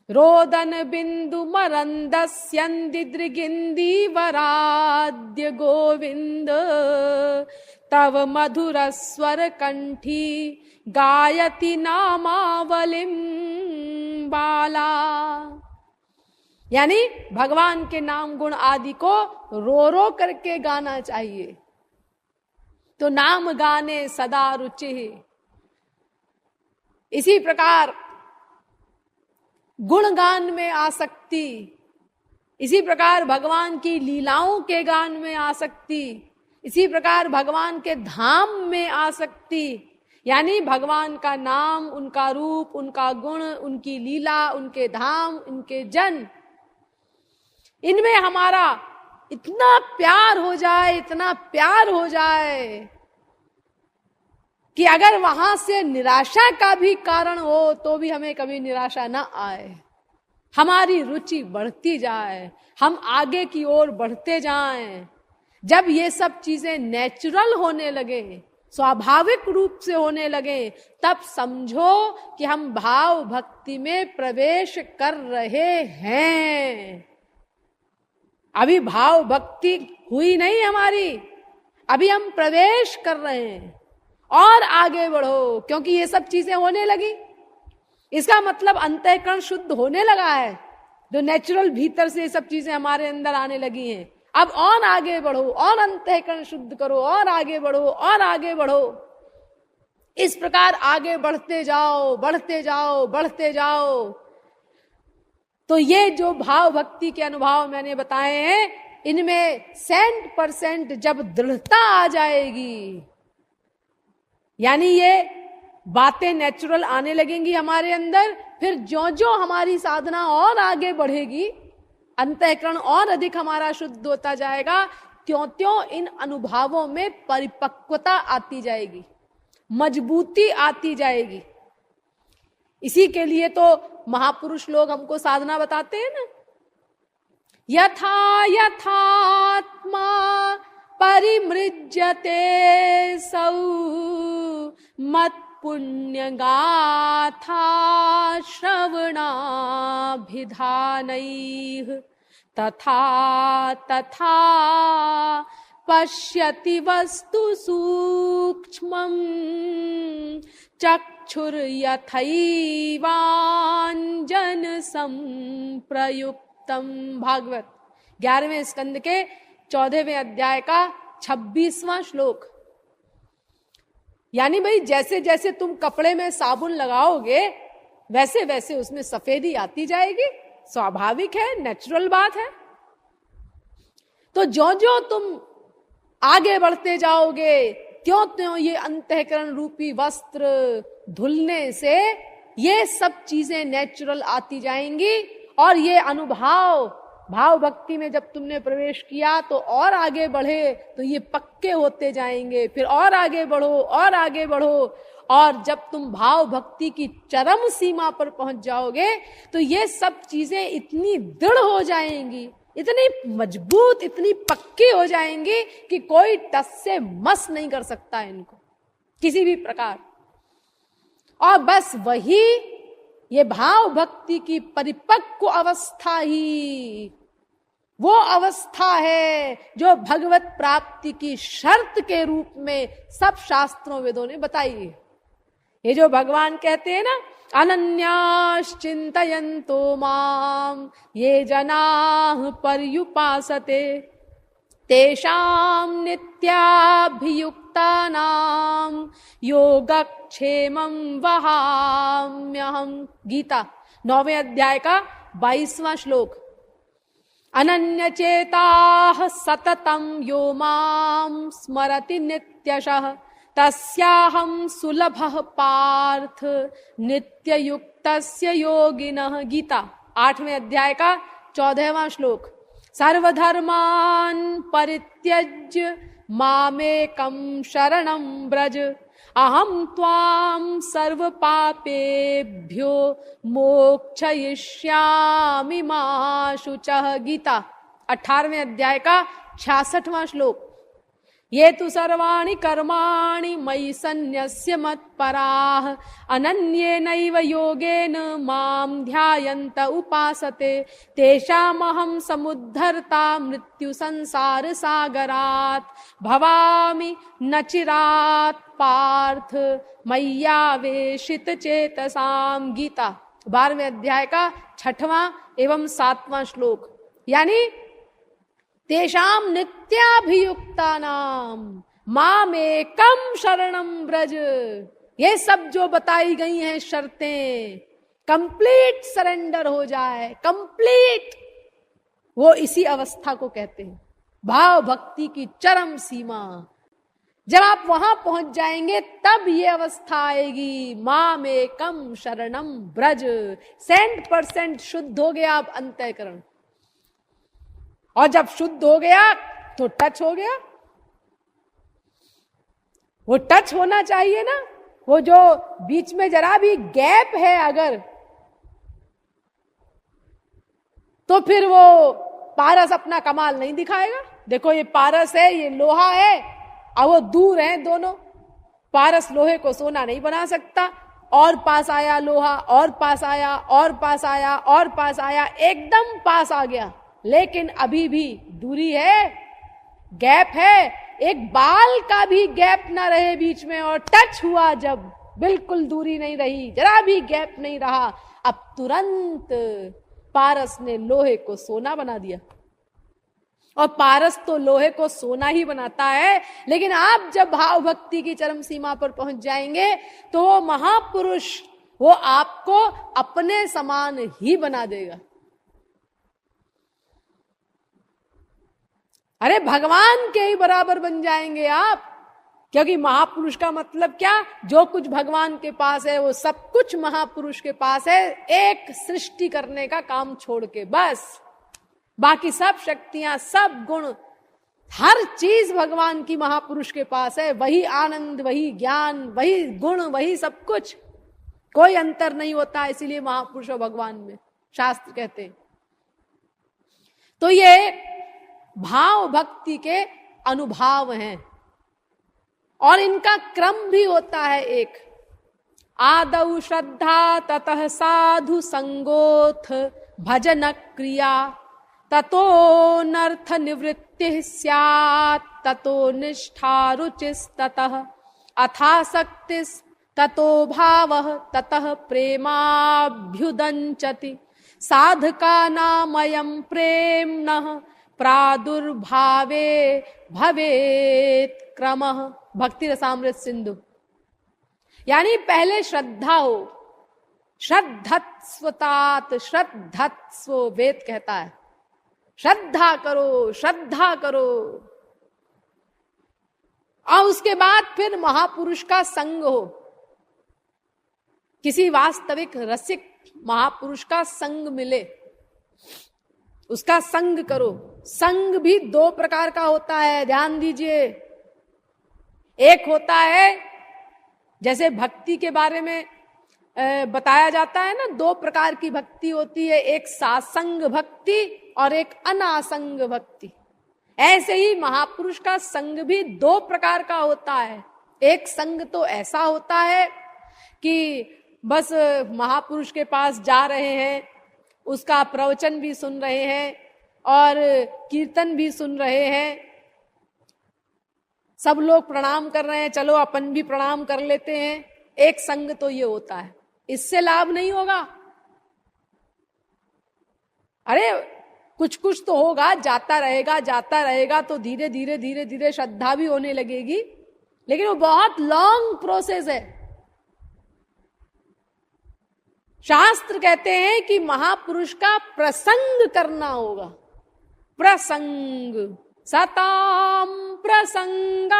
रोदन बिंदु मरंदस्यंदिद्रिगिंदी वराद्य गोविंद, तव मधुर स्वर कंठी गायति नामावलिम बाला। यानी भगवान के नाम गुण आदि को रो रो करके गाना चाहिए। तो नाम गाने सदा रुचि। इसी प्रकार गुणगान में आसक्ति, इसी प्रकार भगवान की लीलाओं के गान में आसक्ति, इसी प्रकार भगवान के धाम में आसक्ति। यानी भगवान का नाम, उनका रूप, उनका गुण, उनकी लीला, उनके धाम, उनके जन, इनमें हमारा इतना प्यार हो जाए, इतना प्यार हो जाए कि अगर वहां से निराशा का भी कारण हो तो भी हमें कभी निराशा ना आए। हमारी रुचि बढ़ती जाए, हम आगे की ओर बढ़ते जाएं। जब ये सब चीजें नेचुरल होने लगे, स्वाभाविक रूप से होने लगे, तब समझो कि हम भाव भक्ति में प्रवेश कर रहे हैं। अभी भाव भक्ति हुई नहीं हमारी, अभी हम प्रवेश कर रहे हैं। और आगे बढ़ो, क्योंकि ये सब चीजें होने लगी, इसका मतलब अंतःकरण शुद्ध होने लगा है। जो नेचुरल भीतर से ये सब चीजें हमारे अंदर आने लगी हैं। अब और आगे बढ़ो, और अंतःकरण शुद्ध करो, और आगे बढ़ो, और आगे बढ़ो। इस प्रकार आगे बढ़ते जाओ, बढ़ते जाओ, बढ़ते जाओ। तो ये जो भाव भक्ति के अनुभव मैंने बताए हैं, इनमें 100% जब दृढ़ता आ जाएगी, यानी ये बातें नेचुरल आने लगेंगी हमारे अंदर, फिर जो जो हमारी साधना और आगे बढ़ेगी, अंतःकरण और अधिक हमारा शुद्ध होता जाएगा, त्यों त्यों इन अनुभवों में परिपक्वता आती जाएगी, मजबूती आती जाएगी। इसी के लिए तो महापुरुष लोग हमको साधना बताते हैं ना, यथा यथात्मा परिमृज्यते सौ मत पुण्य गाथा श्रवणाभिधानैः, तथा तथा पश्यति वस्तु सूक्ष्मम् चक्षुर्यथैवाञ्जन संप्रयुक्तम्। भागवत 11वें स्कंद के 14वें अध्याय का 26वां श्लोक। यानी भाई जैसे जैसे तुम कपड़े में साबुन लगाओगे वैसे वैसे उसमें सफेदी आती जाएगी, स्वाभाविक है, नेचुरल बात है। तो जो जो तुम आगे बढ़ते जाओगे त्यों त्यों ये अंतःकरण रूपी वस्त्र धुलने से ये सब चीजें नेचुरल आती जाएंगी। और ये अनुभाव, भाव भक्ति में जब तुमने प्रवेश किया तो और आगे बढ़े तो ये पक्के होते जाएंगे, फिर और आगे बढ़ो और आगे बढ़ो। और जब तुम भाव भक्ति की चरम सीमा पर पहुंच जाओगे तो ये सब चीजें इतनी दृढ़ हो जाएंगी, इतनी मजबूत, इतनी पक्की हो जाएंगी कि कोई टस से मस नहीं कर सकता इनको किसी भी प्रकार। और बस वही ये भाव भक्ति की परिपक्व अवस्था ही वो अवस्था है जो भगवत प्राप्ति की शर्त के रूप में सब शास्त्रों वेदों ने बताई है। ये जो भगवान कहते हैं ना, अनन्याश्चिन्तयन्तो माम ये जनाः पर्युपासते तेषां नित्याभियुक्तानां योगक्षेमं वहाम्यहम्। गीता 9वें अध्याय का 22वां श्लोक। अनन्यचेताः सततं यो मां स्मरति नित्यशः तस्याहं सुलभः पार्थ नित्ययुक्तस्य योगिनः। गीता 8वें अध्याय का 14वां श्लोक। सर्वधर्मान् परित्यज्य मामेकं शरणं व्रज अहं त्वां सर्वपापेभ्यो मोक्षयिष्यामि मा शुचः। गीता 18वें अध्याय का 66वां श्लोक। ये तु सर्वाणि कर्माणि मयि सन्न्यस्य मत्पराः अनन्येनैव योगेन मां ध्यायन्त उपासते तेषामहं समुद्धर्ता मृत्यु संसार सागरात् भवामि न चिरात् पार्थ मय्यावेशित चेतसाम्। गीता 12वें अध्याय का 6वां एवं 7वां श्लोक। यानी तेषाम नित्याभियुक्तानाम मामेकं शरणं व्रज। ये सब जो बताई गई हैं शर्तें, कंप्लीट सरेंडर हो जाए, कंप्लीट, वो इसी अवस्था को कहते हैं भाव भक्ति की चरम सीमा। जब आप वहां पहुंच जाएंगे तब ये अवस्था आएगी, मामेकं शरणं व्रज। 100% शुद्ध हो गया अब अंतःकरण, और जब शुद्ध हो गया तो टच हो गया। वो टच होना चाहिए ना, वो जो बीच में जरा भी गैप है अगर, तो फिर वो पारस अपना कमाल नहीं दिखाएगा। देखो ये पारस है, ये लोहा है, और वो दूर है दोनों। पारस लोहे को सोना नहीं बना सकता। और पास आया लोहा, और पास आया, और पास आया, और पास आया, एकदम पास आ गया, लेकिन अभी भी दूरी है, गैप है। एक बाल का भी गैप ना रहे बीच में, और टच हुआ जब बिल्कुल दूरी नहीं रही, जरा भी गैप नहीं रहा, अब तुरंत पारस ने लोहे को सोना बना दिया। और पारस तो लोहे को सोना ही बनाता है, लेकिन आप जब भाव भक्ति की चरम सीमा पर पहुंच जाएंगे तो वो महापुरुष वो आपको अपने समान ही बना देगा। अरे भगवान के ही बराबर बन जाएंगे आप, क्योंकि महापुरुष का मतलब क्या, जो कुछ भगवान के पास है वो सब कुछ महापुरुष के पास है, एक सृष्टि करने का काम छोड़ के बस। बाकी सब शक्तियां, सब गुण, हर चीज भगवान की महापुरुष के पास है। वही आनंद, वही ज्ञान, वही गुण, वही सब कुछ, कोई अंतर नहीं होता। इसीलिए महापुरुष और भगवान में शास्त्र कहते हैं। तो ये भाव भक्ति के अनुभाव हैं, और इनका क्रम भी होता है एक। आदौ श्रद्धा ततः साधु संगोथ भजन क्रिया ततो नर्थ निवृत्ति स्यात् ततो निष्ठा रुचिस्ततः अथासक्तिस् ततो भावः ततः प्रेमाभ्युदंचति साधका नामयं प्रेम्णः प्रादुर्भावे भवेत् क्रमः। भक्ति रसामृत सिंधु। यानी पहले श्रद्धा हो, श्रद्धत्स्वतात, श्रद्धत्स्व वेद कहता है, श्रद्धा करो, श्रद्धा करो। और उसके बाद फिर महापुरुष का संग हो, किसी वास्तविक रसिक महापुरुष का संग मिले, उसका संग करो। संग भी दो प्रकार का होता है, ध्यान दीजिए। एक होता है, जैसे भक्ति के बारे में बताया जाता है ना, दो प्रकार की भक्ति होती है, एक सासंग भक्ति और एक अनासंग भक्ति। ऐसे ही महापुरुष का संग भी दो प्रकार का होता है। एक संग तो ऐसा होता है कि बस महापुरुष के पास जा रहे हैं, उसका प्रवचन भी सुन रहे हैं और कीर्तन भी सुन रहे हैं, सब लोग प्रणाम कर रहे हैं, चलो अपन भी प्रणाम कर लेते हैं। एक संग तो ये होता है, इससे लाभ नहीं होगा। अरे कुछ कुछ तो होगा, जाता रहेगा तो धीरे धीरे धीरे धीरे श्रद्धा भी होने लगेगी, लेकिन वो बहुत लॉन्ग प्रोसेस है। शास्त्र कहते हैं कि महापुरुष का प्रसंग करना होगा। प्रसंग सताम प्रसंगान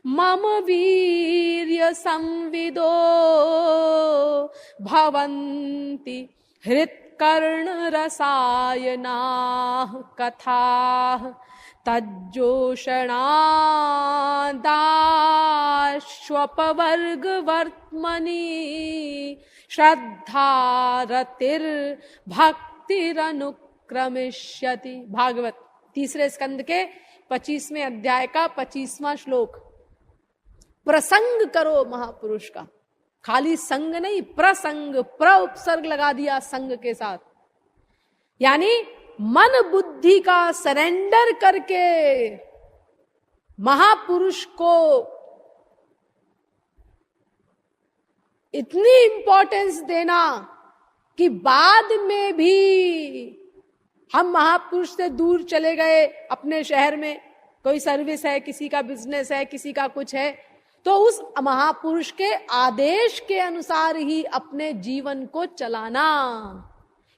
मम वीर्य संविदो भवन्ति हृत्कर्ण रसायनाः कथाः तज्जोषणादाश्वपवर्गवर्त्मनि श्रद्धारतिर्भक्तिरनुक्रमिष्यति। भागवत तीसरे स्कंद के 25वें अध्याय का 25वां श्लोक। प्रसंग करो महापुरुष का, खाली संग नहीं, प्रसंग, प्र उपसर्ग लगा दिया संग के साथ, यानी मन बुद्धि का सरेंडर करके महापुरुष को इतनी इंपॉर्टेंस देना कि बाद में भी हम महापुरुष से दूर चले गए, अपने शहर में कोई सर्विस है, किसी का बिजनेस है, किसी का कुछ है, तो उस महापुरुष के आदेश के अनुसार ही अपने जीवन को चलाना,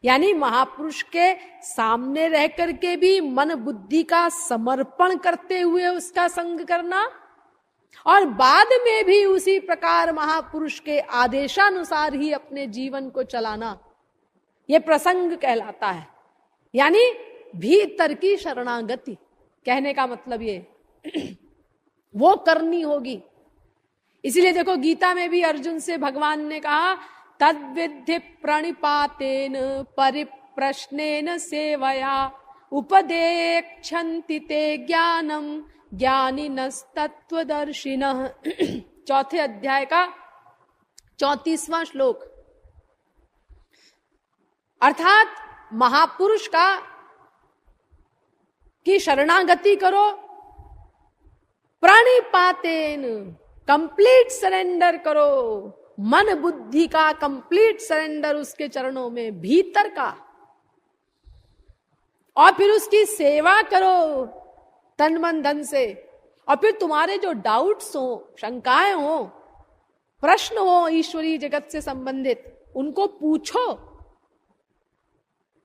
यानी महापुरुष के सामने रह करके भी मन बुद्धि का समर्पण करते हुए उसका संग करना, और बाद में भी उसी प्रकार महापुरुष के आदेशानुसार ही अपने जीवन को चलाना, ये प्रसंग कहलाता है। यानी भीतर की शरणागति, कहने का मतलब ये वो करनी होगी। इसीलिए देखो गीता में भी अर्जुन से भगवान ने कहा, तद्विद्धि प्रणिपातेन परिप्रश्नेन सेवया उपदेक्षन्ति ते ज्ञानम ज्ञानिनस्तत्वदर्शिनः। चौथे अध्याय का 34वां श्लोक। अर्थात महापुरुष का की शरणागति करो, प्रणिपातेन कंप्लीट सरेंडर करो, मन बुद्धि का कंप्लीट सरेंडर उसके चरणों में, भीतर का, और फिर उसकी सेवा करो तन मन धन से। और फिर तुम्हारे जो डाउट्स हो, शंकाएं हो, प्रश्न हो ईश्वरीय जगत से संबंधित, उनको पूछो,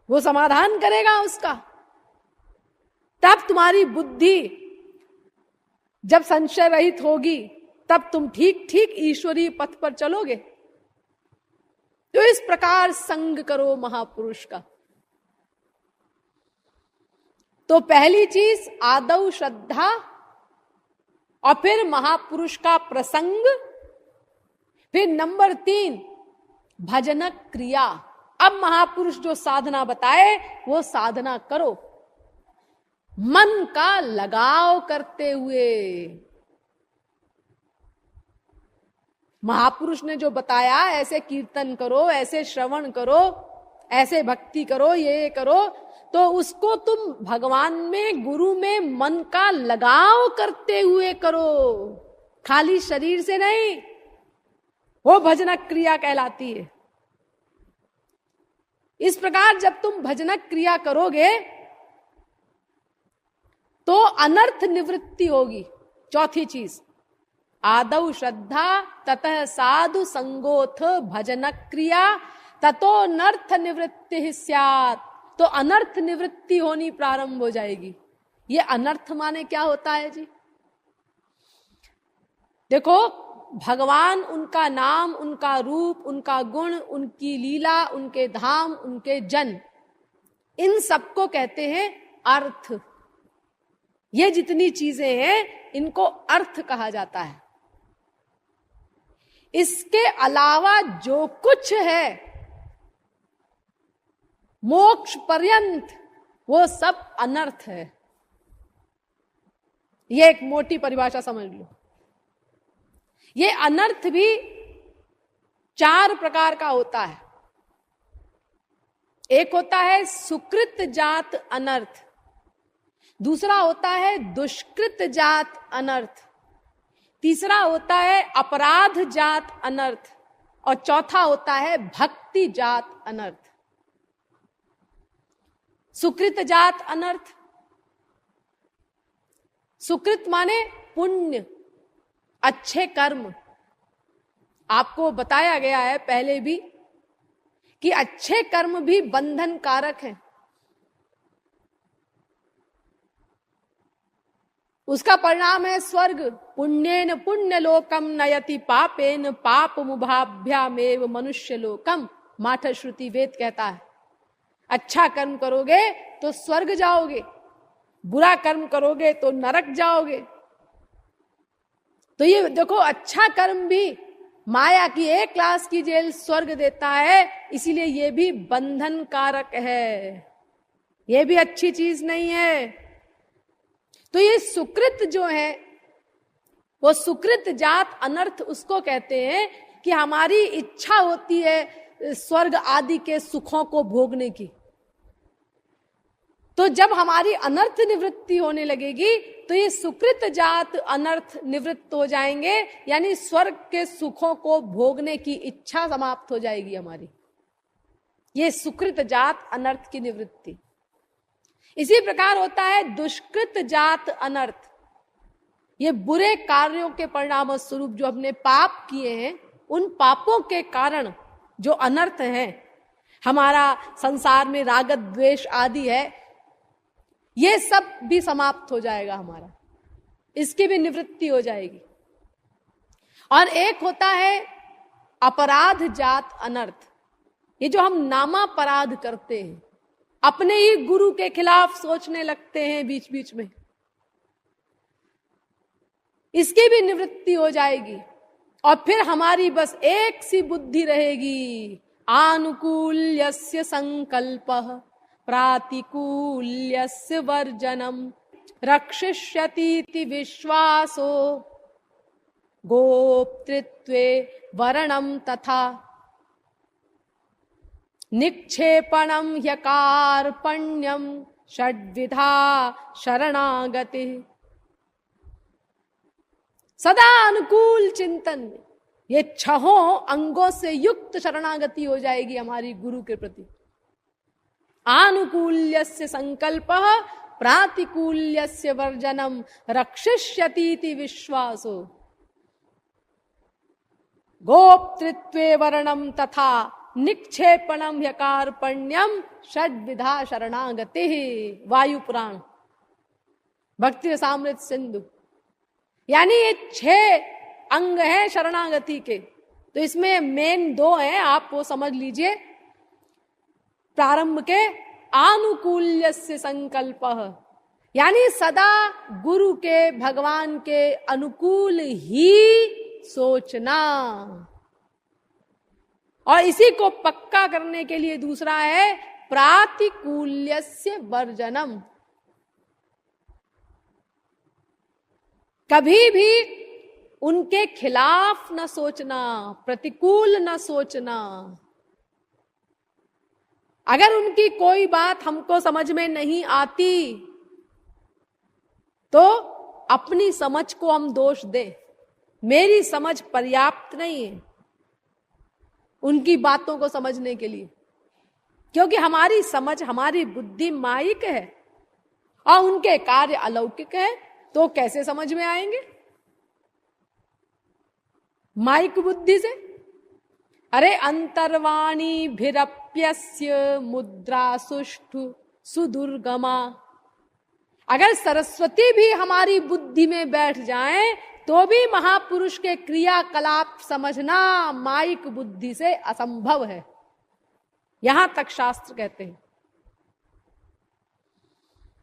वो समाधान करेगा उसका। तब तुम्हारी बुद्धि जब संशय रहित होगी, तब तुम ठीक ठीक ईश्वरीय पथ पर चलोगे। तो इस प्रकार संग करो महापुरुष का। तो पहली चीज आदौ श्रद्धा, और फिर महापुरुष का प्रसंग, फिर नंबर 3 भजन क्रिया। अब महापुरुष जो साधना बताए वो साधना करो, मन का लगाव करते हुए। महापुरुष ने जो बताया, ऐसे कीर्तन करो, ऐसे श्रवण करो, ऐसे भक्ति करो, ये करो, तो उसको तुम भगवान में, गुरु में मन का लगाव करते हुए करो, खाली शरीर से नहीं। वो भजनक क्रिया कहलाती है। इस प्रकार जब तुम भजनक क्रिया करोगे तो अनर्थ निवृत्ति होगी। चौथी चीज, आदौ श्रद्धा ततः साधु संगोथ भजनक क्रिया ततो नर्थ निवृत्ति स्यात्। तो अनर्थ निवृत्ति होनी प्रारंभ हो जाएगी। ये अनर्थ माने क्या होता है जी? देखो, भगवान, उनका नाम, उनका रूप, उनका गुण, उनकी लीला, उनके धाम, उनके जन, इन सबको कहते हैं अर्थ। ये जितनी चीजें हैं इनको अर्थ कहा जाता है। इसके अलावा जो कुछ है मोक्ष पर्यंत, वो सब अनर्थ है। ये एक मोटी परिभाषा समझ लो। ये अनर्थ भी 4 प्रकार का होता है। एक होता है सुकृत जात अनर्थ, दूसरा होता है दुष्कृत जात अनर्थ, तीसरा होता है अपराध जात अनर्थ, और चौथा होता है भक्ति जात अनर्थ। सुकृत जात अनर्थ, सुकृत माने पुण्य, अच्छे कर्म। आपको बताया गया है पहले भी कि अच्छे कर्म भी बंधन कारक हैं। उसका परिणाम है स्वर्ग। पुण्येन पुण्य लोकम नयति पापेन पाप मुभाभ्यामेव मनुष्य लोकम, माठ श्रुति वेद कहता है। अच्छा कर्म करोगे तो स्वर्ग जाओगे, बुरा कर्म करोगे तो नरक जाओगे। तो ये देखो, अच्छा कर्म भी माया की एक क्लास की जेल स्वर्ग देता है, इसीलिए ये भी बंधन कारक है, ये भी अच्छी चीज नहीं है। तो ये सुकृत जो है, वो सुकृत जात अनर्थ उसको कहते हैं कि हमारी इच्छा होती है स्वर्ग आदि के सुखों को भोगने की। तो जब हमारी अनर्थ निवृत्ति होने लगेगी तो ये सुकृत जात अनर्थ निवृत्त हो जाएंगे, यानी स्वर्ग के सुखों को भोगने की इच्छा समाप्त हो जाएगी हमारी। ये सुकृत जात अनर्थ की निवृत्ति। इसी प्रकार होता है दुष्कृत जात अनर्थ। ये बुरे कार्यों के परिणाम स्वरूप जो हमने पाप किए हैं, उन पापों के कारण जो अनर्थ है, हमारा संसार में राग द्वेष आदि है, ये सब भी समाप्त हो जाएगा हमारा, इसकी भी निवृत्ति हो जाएगी। और एक होता है अपराध जात अनर्थ। ये जो हम नामापराध करते हैं, अपने ही गुरु के खिलाफ सोचने लगते हैं बीच बीच में, इसकी भी निवृत्ति हो जाएगी। और फिर हमारी बस एक सी बुद्धि रहेगी, आनुकूल्यस्य संकल्पः प्रातिकूल्यस्य वर्जनम रक्षिष्यतीति विश्वासो गोप्तृत्वे वर्णम तथा निक्षेपणम ह्यकार्पण्यम षड्विधा शरणागति। सदा अनुकूल चिंतन, ये 6 अंगों से युक्त शरणागति हो जाएगी हमारी गुरु के प्रति। आनुकूल्यस्य संकल्पः प्रातिकूल्यस्य वर्जनम रक्षिष्यतीति विश्वासो गोप्तृत्वे वर्णम तथा निक्षेपणम ह्यकार्पण्यम षड्विधा शरणागति। वायु पुराण भक्ति रसामृत सिंधु। यानी ये 6 अंग हैं शरणागति के। तो इसमें मेन 2 हैं, आप वो समझ लीजिए। प्रारंभ के आनुकूल्यस्य संकल्पः, यानी सदा गुरु के, भगवान के अनुकूल ही सोचना। और इसी को पक्का करने के लिए दूसरा है प्रातिकूल्यस्य वर्जनम। कभी भी उनके खिलाफ न सोचना, प्रतिकूल न सोचना। अगर उनकी कोई बात हमको समझ में नहीं आती तो अपनी समझ को हम दोष दें, मेरी समझ पर्याप्त नहीं है उनकी बातों को समझने के लिए, क्योंकि हमारी समझ, हमारी बुद्धि मायिक है और उनके कार्य अलौकिक है। तो कैसे समझ में आएंगे मायिक बुद्धि से? अरे अंतर्वाणी भिरप्यस्य मुद्रा सुष्ठु सुदुर्गमा। अगर सरस्वती भी हमारी बुद्धि में बैठ जाएं तो भी महापुरुष के क्रियाकलाप समझना माइक बुद्धि से असंभव है, यहां तक शास्त्र कहते हैं।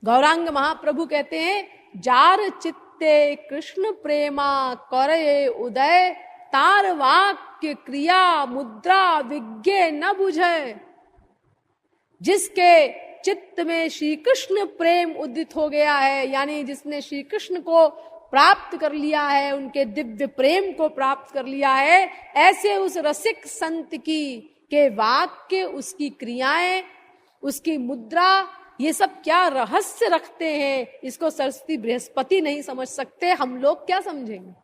गौरांग महाप्रभु कहते हैं, जार चित्ते कृष्ण प्रेमा करे उदय, तार वाक्य क्रिया मुद्रा विज्ञे न बुझे। जिसके चित्त में श्री कृष्ण प्रेम उदित हो गया है, यानी जिसने श्री कृष्ण को प्राप्त कर लिया है, उनके दिव्य प्रेम को प्राप्त कर लिया है, ऐसे उस रसिक संत की के वाक्य, उसकी क्रियाएं, उसकी मुद्रा, ये सब क्या रहस्य रखते हैं, इसको सरस्वती बृहस्पति नहीं समझ सकते, हम लोग क्या समझेंगे।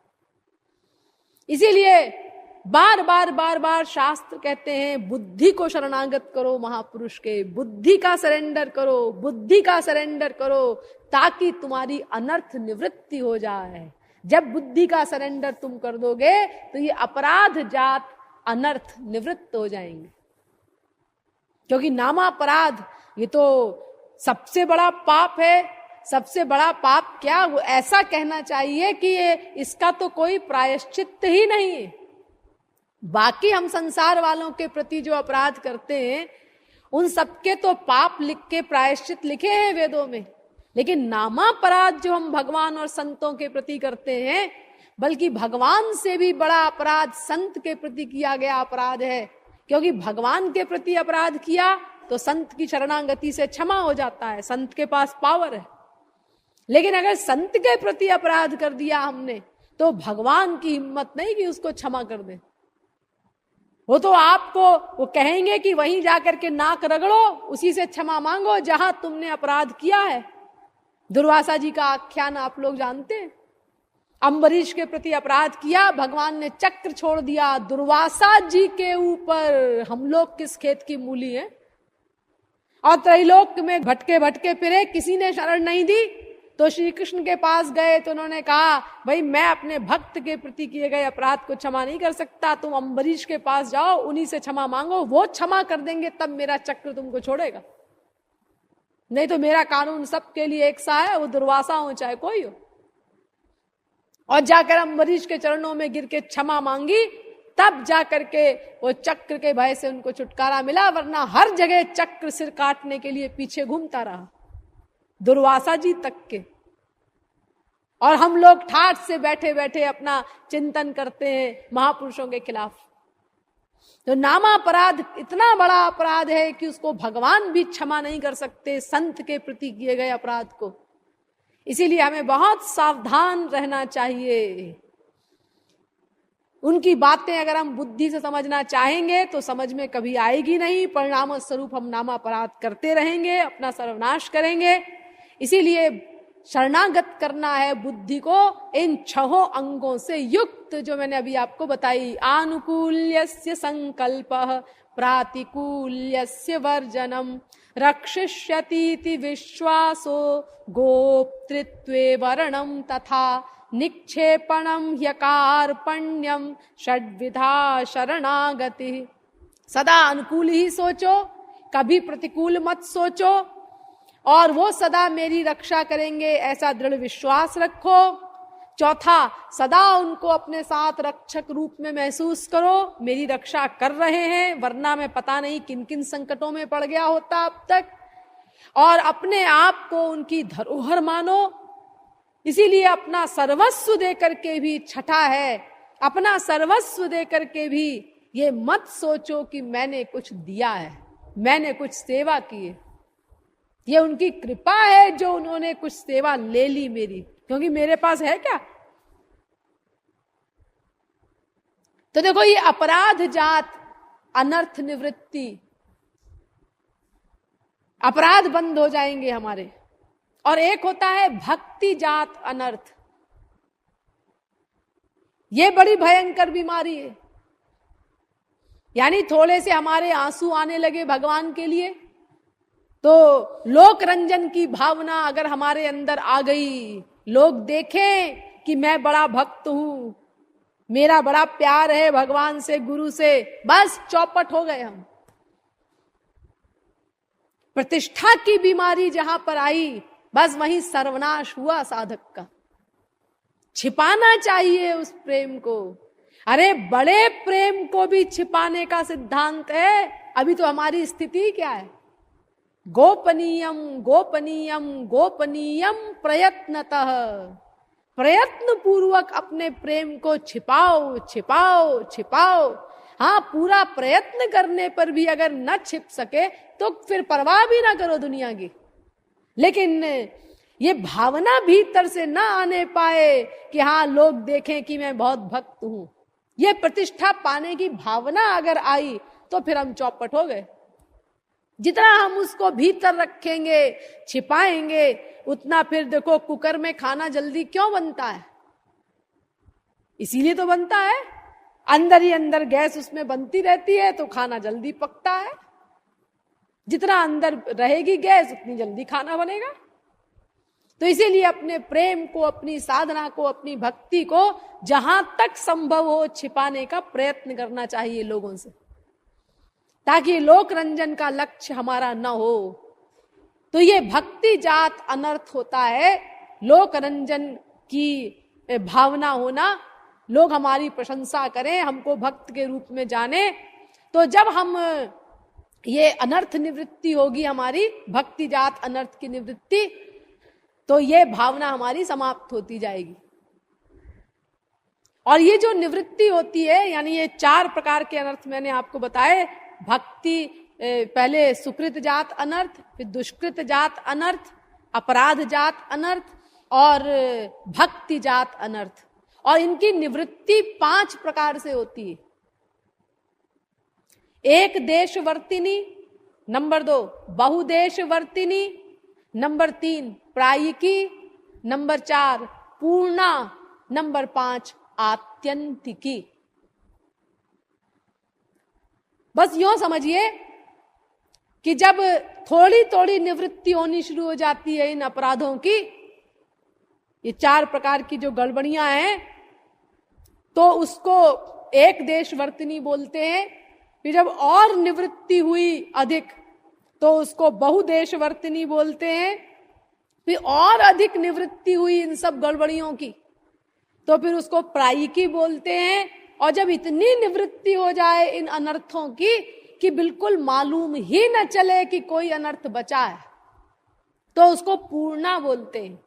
इसीलिए बार बार शास्त्र कहते हैं, बुद्धि को शरणागत करो महापुरुष के, बुद्धि का सरेंडर करो, बुद्धि का सरेंडर करो, ताकि तुम्हारी अनर्थ निवृत्ति हो जाए। जब बुद्धि का सरेंडर तुम कर दोगे तो ये अपराध जात अनर्थ निवृत्त हो जाएंगे। क्योंकि नामापराध ये तो सबसे बड़ा पाप है। सबसे बड़ा पाप क्या, वो ऐसा कहना चाहिए कि ये इसका तो कोई प्रायश्चित ही नहीं है। बाकी हम संसार वालों के प्रति जो अपराध करते हैं, उन सबके तो पाप लिख के प्रायश्चित लिखे हैं वेदों में, लेकिन नामापराध जो हम भगवान और संतों के प्रति करते हैं, बल्कि भगवान से भी बड़ा अपराध संत के प्रति किया गया अपराध है। क्योंकि भगवान के प्रति अपराध किया तो संत की शरणागति से क्षमा हो जाता है, संत के पास पावर है। लेकिन अगर संत के प्रति अपराध कर दिया हमने, तो भगवान की हिम्मत नहीं कि उसको क्षमा कर दे। वो तो आपको वो कहेंगे कि वहीं जाकर के नाक रगड़ो, उसी से क्षमा मांगो जहां तुमने अपराध किया है। दुर्वासा जी का आख्यान आप लोग जानते हैं। अम्बरीश के प्रति अपराध किया, भगवान ने चक्र छोड़ दिया दुर्वासा जी के ऊपर। हम लोग किस खेत की मूली हैं। और त्रैलोक में भटके भटके फिरे, किसी ने शरण नहीं दी, तो श्री कृष्ण के पास गए तो उन्होंने कहा, भाई मैं अपने भक्त के प्रति किए गए अपराध को क्षमा नहीं कर सकता, तुम अम्बरीश के पास जाओ, उन्हीं से क्षमा मांगो, वो क्षमा कर देंगे, तब मेरा चक्र तुमको छोड़ेगा। नहीं तो मेरा कानून सबके लिए एक सा है, वो दुर्वासा हो चाहे कोई हो। और जाकर अम्बरीश के चरणों में गिर के क्षमा मांगी, तब जाकर के वो चक्र के भय से उनको छुटकारा मिला, वरना हर जगह चक्र सिर काटने के लिए पीछे घूमता रहा, दुर्वासा जी तक के। और हम लोग ठाठ से बैठे बैठे अपना चिंतन करते हैं महापुरुषों के खिलाफ। तो नामापराध इतना बड़ा अपराध है कि उसको भगवान भी क्षमा नहीं कर सकते, संत के प्रति किए गए अपराध को। इसीलिए हमें बहुत सावधान रहना चाहिए। उनकी बातें अगर हम बुद्धि से समझना चाहेंगे तो समझ में कभी आएगी नहीं, परिणाम स्वरूप हम नामापराध करते रहेंगे, अपना सर्वनाश करेंगे। इसीलिए शरणागत करना है बुद्धि को इन 6 अंगों से युक्त, जो मैंने अभी आपको बताई। आनुकूल्यस्य संकल्पः, प्रातिकूल्यस्य वर्जनम, रक्षिष्यतीति विश्वासो, गोप्तृत्वे वर्णम तथा, निक्षेपणम ह्यकार्पण्यम, षड्विधा शरणागति। सदा अनुकूल ही सोचो, कभी प्रतिकूल मत सोचो, और वो सदा मेरी रक्षा करेंगे ऐसा दृढ़ विश्वास रखो। चौथा, सदा उनको अपने साथ रक्षक रूप में महसूस करो, मेरी रक्षा कर रहे हैं, वरना मैं पता नहीं किन किन संकटों में पड़ गया होता अब तक। और अपने आप को उनकी धरोहर मानो। इसीलिए अपना सर्वस्व दे करके भी, छठा है, अपना सर्वस्व दे करके भी ये मत सोचो कि मैंने कुछ दिया है, मैंने कुछ सेवा की है। ये उनकी कृपा है जो उन्होंने कुछ सेवा ले ली मेरी, क्योंकि मेरे पास है क्या। तो देखो, ये अपराध जात अनर्थ निवृत्ति, अपराध बंद हो जाएंगे हमारे। और एक होता है भक्ति जात अनर्थ। ये बड़ी भयंकर बीमारी है। यानी थोड़े से हमारे आंसू आने लगे भगवान के लिए, तो लोक रंजन की भावना अगर हमारे अंदर आ गई, लोग देखें कि मैं बड़ा भक्त हूं, मेरा बड़ा प्यार है भगवान से, गुरु से, बस चौपट हो गए हम। प्रतिष्ठा की बीमारी जहां पर आई, बस वहीं सर्वनाश हुआ साधक का। छिपाना चाहिए उस प्रेम को। अरे बड़े प्रेम को भी छिपाने का सिद्धांत है। अभी तो हमारी स्थिति क्या है? गोपनीयम गोपनीयम गोपनीयम प्रयत्नतः, प्रयत्न पूर्वक अपने प्रेम को छिपाओ छिपाओ छिपाओ। हाँ, पूरा प्रयत्न करने पर भी अगर न छिप सके तो फिर परवाह भी ना करो दुनिया की। लेकिन ये भावना भीतर से ना आने पाए कि हाँ लोग देखें कि मैं बहुत भक्त हूं, ये प्रतिष्ठा पाने की भावना अगर आई तो फिर हम चौपट हो गए। जितना हम उसको भीतर रखेंगे, छिपाएंगे, उतना फिर देखो कुकर में खाना जल्दी क्यों बनता है? इसीलिए तो बनता है, अंदर ही अंदर गैस उसमें बनती रहती है तो खाना जल्दी पकता है। जितना अंदर रहेगी गैस उतनी जल्दी खाना बनेगा। तो इसीलिए अपने प्रेम को, अपनी साधना को, अपनी भक्ति को जहां तक संभव हो छिपाने का प्रयत्न करना चाहिए लोगों से, ताकि लोक रंजन का लक्ष्य हमारा न हो। तो ये भक्ति जात अनर्थ होता है, लोक रंजन की भावना होना, लोग हमारी प्रशंसा करें, हमको भक्त के रूप में जाने। तो जब हम ये अनर्थ निवृत्ति होगी हमारी, भक्ति जात अनर्थ की निवृत्ति, तो ये भावना हमारी समाप्त होती जाएगी। और ये जो निवृत्ति होती है, यानी ये 4 प्रकार के अनर्थ मैंने आपको बताए। भक्ति, पहले सुकृत जात अनर्थ, फिर दुष्कृत जात अनर्थ, अपराध जात अनर्थ और भक्ति जात अनर्थ। और इनकी निवृत्ति 5 प्रकार से होती है। 1 देशवर्तिनी, नंबर 2 बहुदेशवर्तिनी, नंबर 3 प्रायिकी, नंबर 4 पूर्णा, नंबर 5 आत्यंतिकी। बस यूं समझिए कि जब थोड़ी थोड़ी निवृत्ति होनी शुरू हो जाती है इन अपराधों की, ये 4 प्रकार की जो गड़बड़ियां हैं, तो उसको 1 देशवर्तिनी बोलते हैं। फिर जब और निवृत्ति हुई अधिक तो उसको बहुदेशवर्तिनी बोलते हैं। फिर और अधिक निवृत्ति हुई इन सब गड़बड़ियों की तो फिर उसको प्रायिकी बोलते हैं। और जब इतनी निवृत्ति हो जाए इन अनर्थों की कि बिल्कुल मालूम ही न चले कि कोई अनर्थ बचा है, तो उसको पूर्णा बोलते हैं।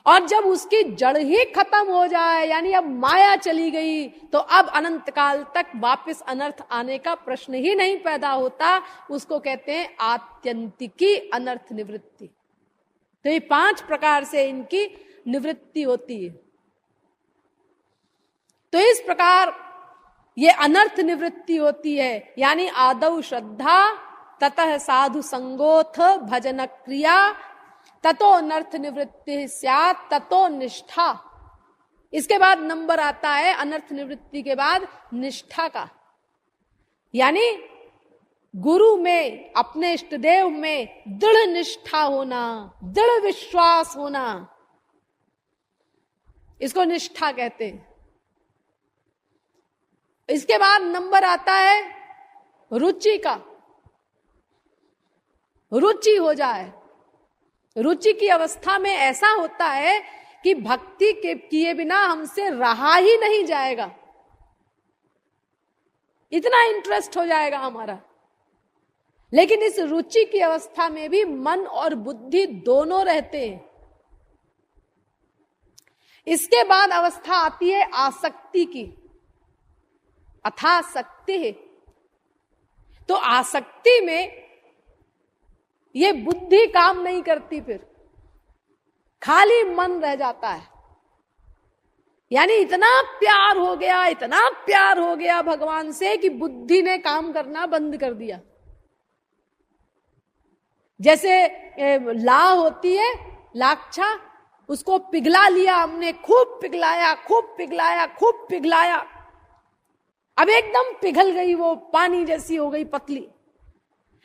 और जब उसकी जड़ ही खत्म हो जाए, यानी अब माया चली गई, तो अब अनंत काल तक वापस अनर्थ आने का प्रश्न ही नहीं पैदा होता, उसको कहते हैं आत्यंतिकी अनर्थ निवृत्ति। तो ये 5 प्रकार से इनकी निवृत्ति होती है। तो इस प्रकार ये अनर्थ निवृत्ति होती है, यानी आदौ श्रद्धा, ततः साधु संगोथ भजन क्रिया, ततो अनर्थ निवृत्ति स्यात्, ततो निष्ठा। इसके बाद नंबर आता है अनर्थ निवृत्ति के बाद निष्ठा का, यानी गुरु में, अपने इष्ट देव में दृढ़ निष्ठा होना, दृढ़ विश्वास होना, इसको निष्ठा कहते हैं। इसके बाद नंबर आता है रुचि का। रुचि हो जाए, रुचि की अवस्था में ऐसा होता है कि भक्ति के किए बिना हमसे रहा ही नहीं जाएगा, इतना इंटरेस्ट हो जाएगा हमारा। लेकिन इस रुचि की अवस्था में भी मन और बुद्धि दोनों रहते हैं। इसके बाद अवस्था आती है आसक्ति की, अथासक्ति है। तो आसक्ति में ये बुद्धि काम नहीं करती, फिर खाली मन रह जाता है। यानी इतना प्यार हो गया, इतना प्यार हो गया भगवान से कि बुद्धि ने काम करना बंद कर दिया। जैसे ला होती है, लाक्षा, उसको पिघला लिया हमने, खूब पिघलाया, खूब पिघलाया, खूब पिघलाया, अब एकदम पिघल गई, वो पानी जैसी हो गई, पतली।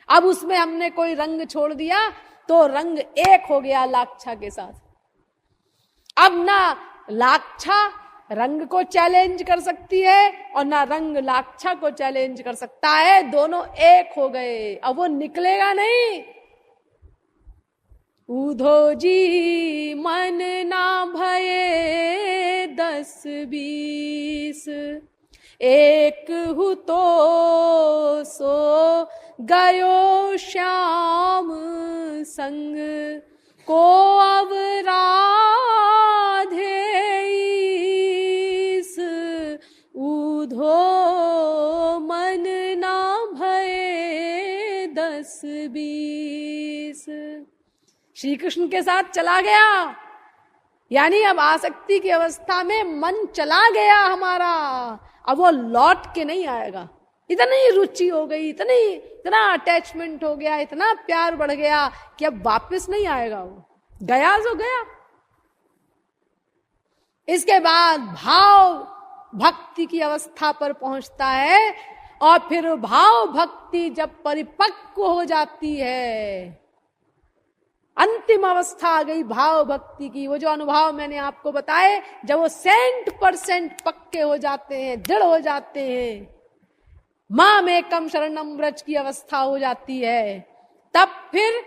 अब उसमें हमने कोई रंग छोड़ दिया तो रंग एक हो गया लाक्षा के साथ। अब ना लाक्षा रंग को चैलेंज कर सकती है और ना रंग लाक्षा को चैलेंज कर सकता है, दोनों एक हो गए। अब वो निकलेगा नहीं। उधो जी मन ना भये 10-20, एक हूँ तो सो गयो श्याम संग, को अवराधे ईस, ऊधो मन ना भये 10-20। श्री कृष्ण के साथ चला गया, यानी अब आसक्ति की अवस्था में मन चला गया हमारा, अब वो लौट के नहीं आएगा। इतनी रुचि हो गई, इतना अटैचमेंट हो गया, इतना प्यार बढ़ गया कि अब वापस नहीं आएगा, वो गया जो गया। इसके बाद भाव भक्ति की अवस्था पर पहुंचता है, और फिर भाव भक्ति जब परिपक्व हो जाती है, अंतिम अवस्था आ गई भाव भक्ति की। वो जो अनुभव मैंने आपको बताए, जब वो 100% पक्के हो जाते हैं, दृढ़ हो जाते हैं, माम एकम शरणम व्रज की अवस्था हो जाती है, तब फिर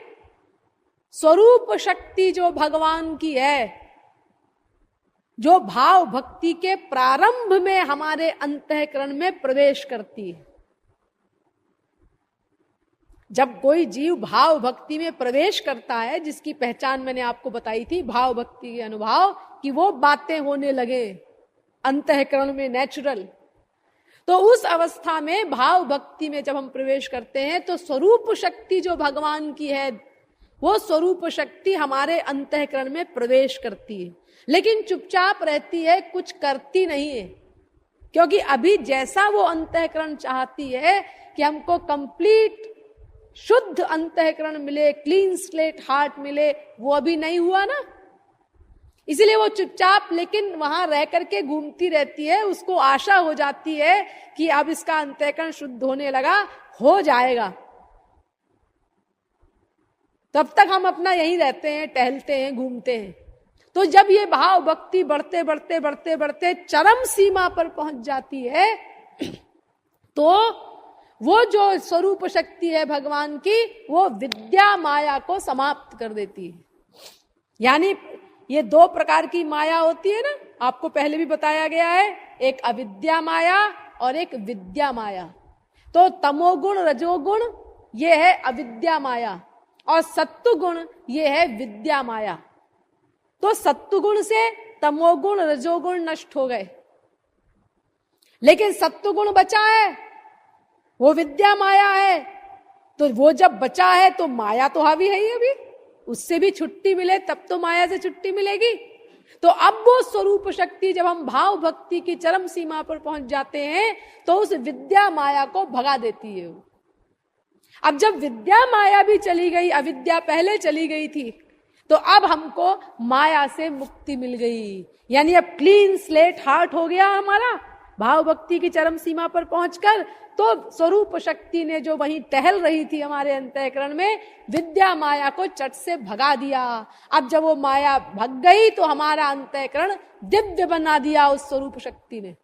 स्वरूप शक्ति जो भगवान की है, जो भाव भक्ति के प्रारंभ में हमारे अंतःकरण में प्रवेश करती है। जब कोई जीव भाव भक्ति में प्रवेश करता है, जिसकी पहचान मैंने आपको बताई थी, भाव भक्ति के अनुभव कि वो बातें होने लगे अंतःकरण में नेचुरल, तो उस अवस्था में भाव भक्ति में जब हम प्रवेश करते हैं तो स्वरूप शक्ति जो भगवान की है, वो स्वरूप शक्ति हमारे अंतःकरण में प्रवेश करती है, लेकिन चुपचाप रहती है, कुछ करती नहीं है। क्योंकि अभी जैसा वो अंतःकरण चाहती है कि हमको कंप्लीट शुद्ध अंतःकरण मिले, क्लीन स्लेट हार्ट मिले, वो अभी नहीं हुआ ना। इसलिए वो चुपचाप लेकिन वहां रह करके घूमती रहती है, उसको आशा हो जाती है कि अब इसका अंतःकरण शुद्ध होने लगा, हो जाएगा। तब तक हम अपना यहीं रहते हैं, टहलते हैं, घूमते हैं। तो जब ये भाव भक्ति बढ़ते बढ़ते बढ़ते बढ़ते चरम सीमा पर पहुंच जाती है, तो वो जो स्वरूप शक्ति है भगवान की, वो विद्या माया को समाप्त कर देती है। यानी ये दो प्रकार की माया होती है ना, आपको पहले भी बताया गया है, एक अविद्या माया और एक विद्या माया। तो तमोगुण रजोगुण ये है अविद्या माया, और सत्वगुण ये है विद्या माया। तो सत्वगुण से तमोगुण रजोगुण नष्ट हो गए, लेकिन सत्वगुण बचा है, वो विद्या माया है। तो वो जब बचा है तो माया तो हावी है ही, अभी उससे भी छुट्टी मिले तब तो माया से छुट्टी मिलेगी। तो अब वो स्वरूप शक्ति जब हम भाव भक्ति की चरम सीमा पर पहुंच जाते हैं तो उस विद्या माया को भगा देती है। अब जब विद्या माया भी चली गई, अविद्या पहले चली गई थी, तो अब हमको माया से मुक्ति मिल गई। यानी अब क्लीन स्लेट हार्ट हो गया हमारा भाव भक्ति की चरम सीमा पर पहुंचकर। तो स्वरूप शक्ति ने जो वहीं टहल रही थी हमारे अंतःकरण में, विद्या माया को चट से भगा दिया। अब जब वो माया भग गई तो हमारा अंतःकरण दिव्य बना दिया उस स्वरूप शक्ति ने।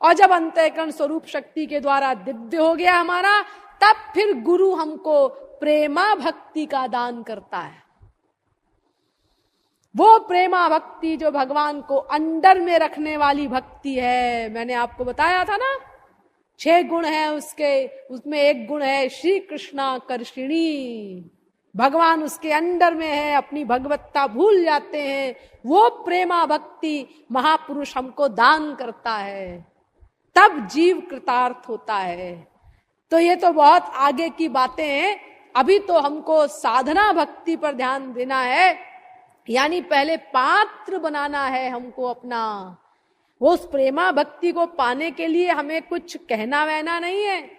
और जब अंतःकरण स्वरूप शक्ति के द्वारा दिव्य हो गया हमारा, तब फिर गुरु हमको प्रेमा भक्ति का दान करता है। वो प्रेमा भक्ति जो भगवान को अंडर में रखने वाली भक्ति है। मैंने आपको बताया था ना, 6 गुण है उसके, उसमें एक गुण है श्री कृष्णाकर्षिणी। भगवान उसके अंडर में है, अपनी भगवत्ता भूल जाते हैं। वो प्रेमा भक्ति महापुरुष हमको दान करता है, तब जीव कृतार्थ होता है। तो ये तो बहुत आगे की बातें हैं, अभी तो हमको साधना भक्ति पर ध्यान देना है। यानी पहले पात्र बनाना है हमको अपना। वो उस प्रेमा भक्ति को पाने के लिए हमें कुछ कहना वहना नहीं है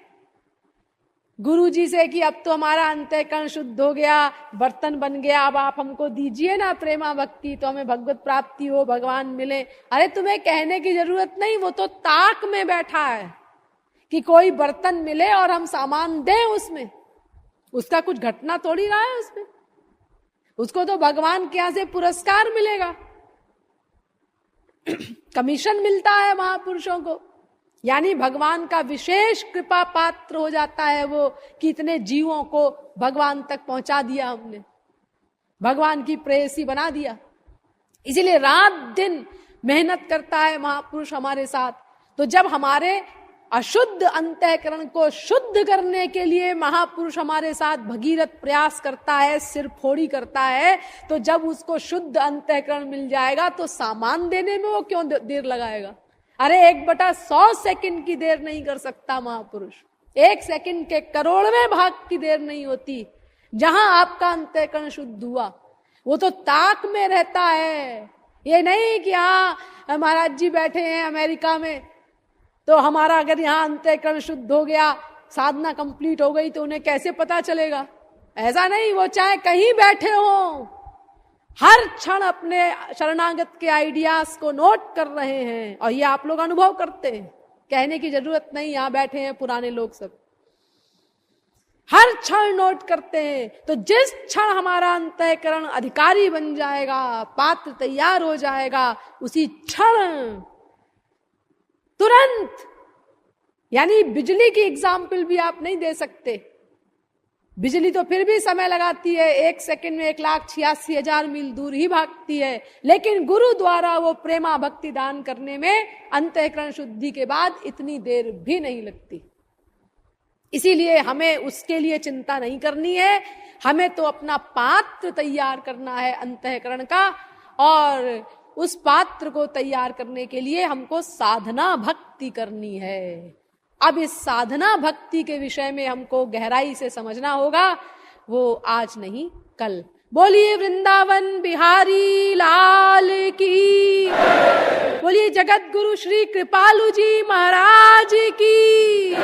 गुरु जी से कि अब तो हमारा अंतःकरण शुद्ध हो गया, बर्तन बन गया, अब आप हमको दीजिए ना प्रेमा भक्ति तो हमें भगवत प्राप्ति हो, भगवान मिले। अरे तुम्हें कहने की जरूरत नहीं, वो तो ताक में बैठा है कि कोई बर्तन मिले और हम सामान दें उसमें। उसका कुछ घटना थोड़ी रहा है उसमें, उसको तो भगवान के यहां से पुरस्कार मिलेगा, कमीशन मिलता है महापुरुषों को। यानी भगवान का विशेष कृपा पात्र हो जाता है वो, कि इतने जीवों को भगवान तक पहुंचा दिया हमने, भगवान की प्रेयसी बना दिया। इसीलिए रात दिन मेहनत करता है महापुरुष हमारे साथ। तो जब हमारे अशुद्ध अंतःकरण को शुद्ध करने के लिए महापुरुष हमारे साथ भगीरथ प्रयास करता है, सिर फोड़ी करता है, तो जब उसको शुद्ध अंतःकरण मिल जाएगा तो सामान देने में वो क्यों देर लगाएगा? अरे 1/100 सेकंड की देर नहीं कर सकता महापुरुष। 1 सेकंड के करोड़वें भाग की देर नहीं होती। जहां आपका अंतःकरण शुद्ध हुआ वो तो ताक में रहता है। ये नहीं कि हाँ महाराज जी बैठे हैं अमेरिका में, तो हमारा अगर यहाँ अंतःकरण शुद्ध हो गया, साधना कंप्लीट हो गई, तो उन्हें कैसे पता चलेगा? ऐसा नहीं, वो चाहे कहीं बैठे हो, हर क्षण अपने शरणागत के आइडियाज को नोट कर रहे हैं। और ये आप लोग अनुभव करते हैं, कहने की जरूरत नहीं, यहां बैठे हैं पुराने लोग सब, हर क्षण नोट करते हैं। तो जिस क्षण हमारा अंतःकरण अधिकारी बन जाएगा, पात्र तैयार हो जाएगा, उसी क्षण तुरंत, यानी बिजली की एग्जाम्पल भी आप नहीं दे सकते। बिजली तो फिर भी समय लगाती है, 1 सेकंड में 1,86,000 मील दूर ही भागती है, लेकिन गुरु द्वारा वो प्रेमा भक्ति दान करने में अंतःकरण शुद्धि के बाद इतनी देर भी नहीं लगती। इसीलिए हमें उसके लिए चिंता नहीं करनी है, हमें तो अपना पात्र तैयार करना है अंतःकरण का, और उस पात्र को तैयार करने के लिए हमको साधना भक्ति करनी है। अब इस साधना भक्ति के विषय में हमको गहराई से समझना होगा, वो आज नहीं कल। बोलिए वृंदावन बिहारी लाल की, बोलिए जगत गुरु श्री कृपालु जी महाराज की।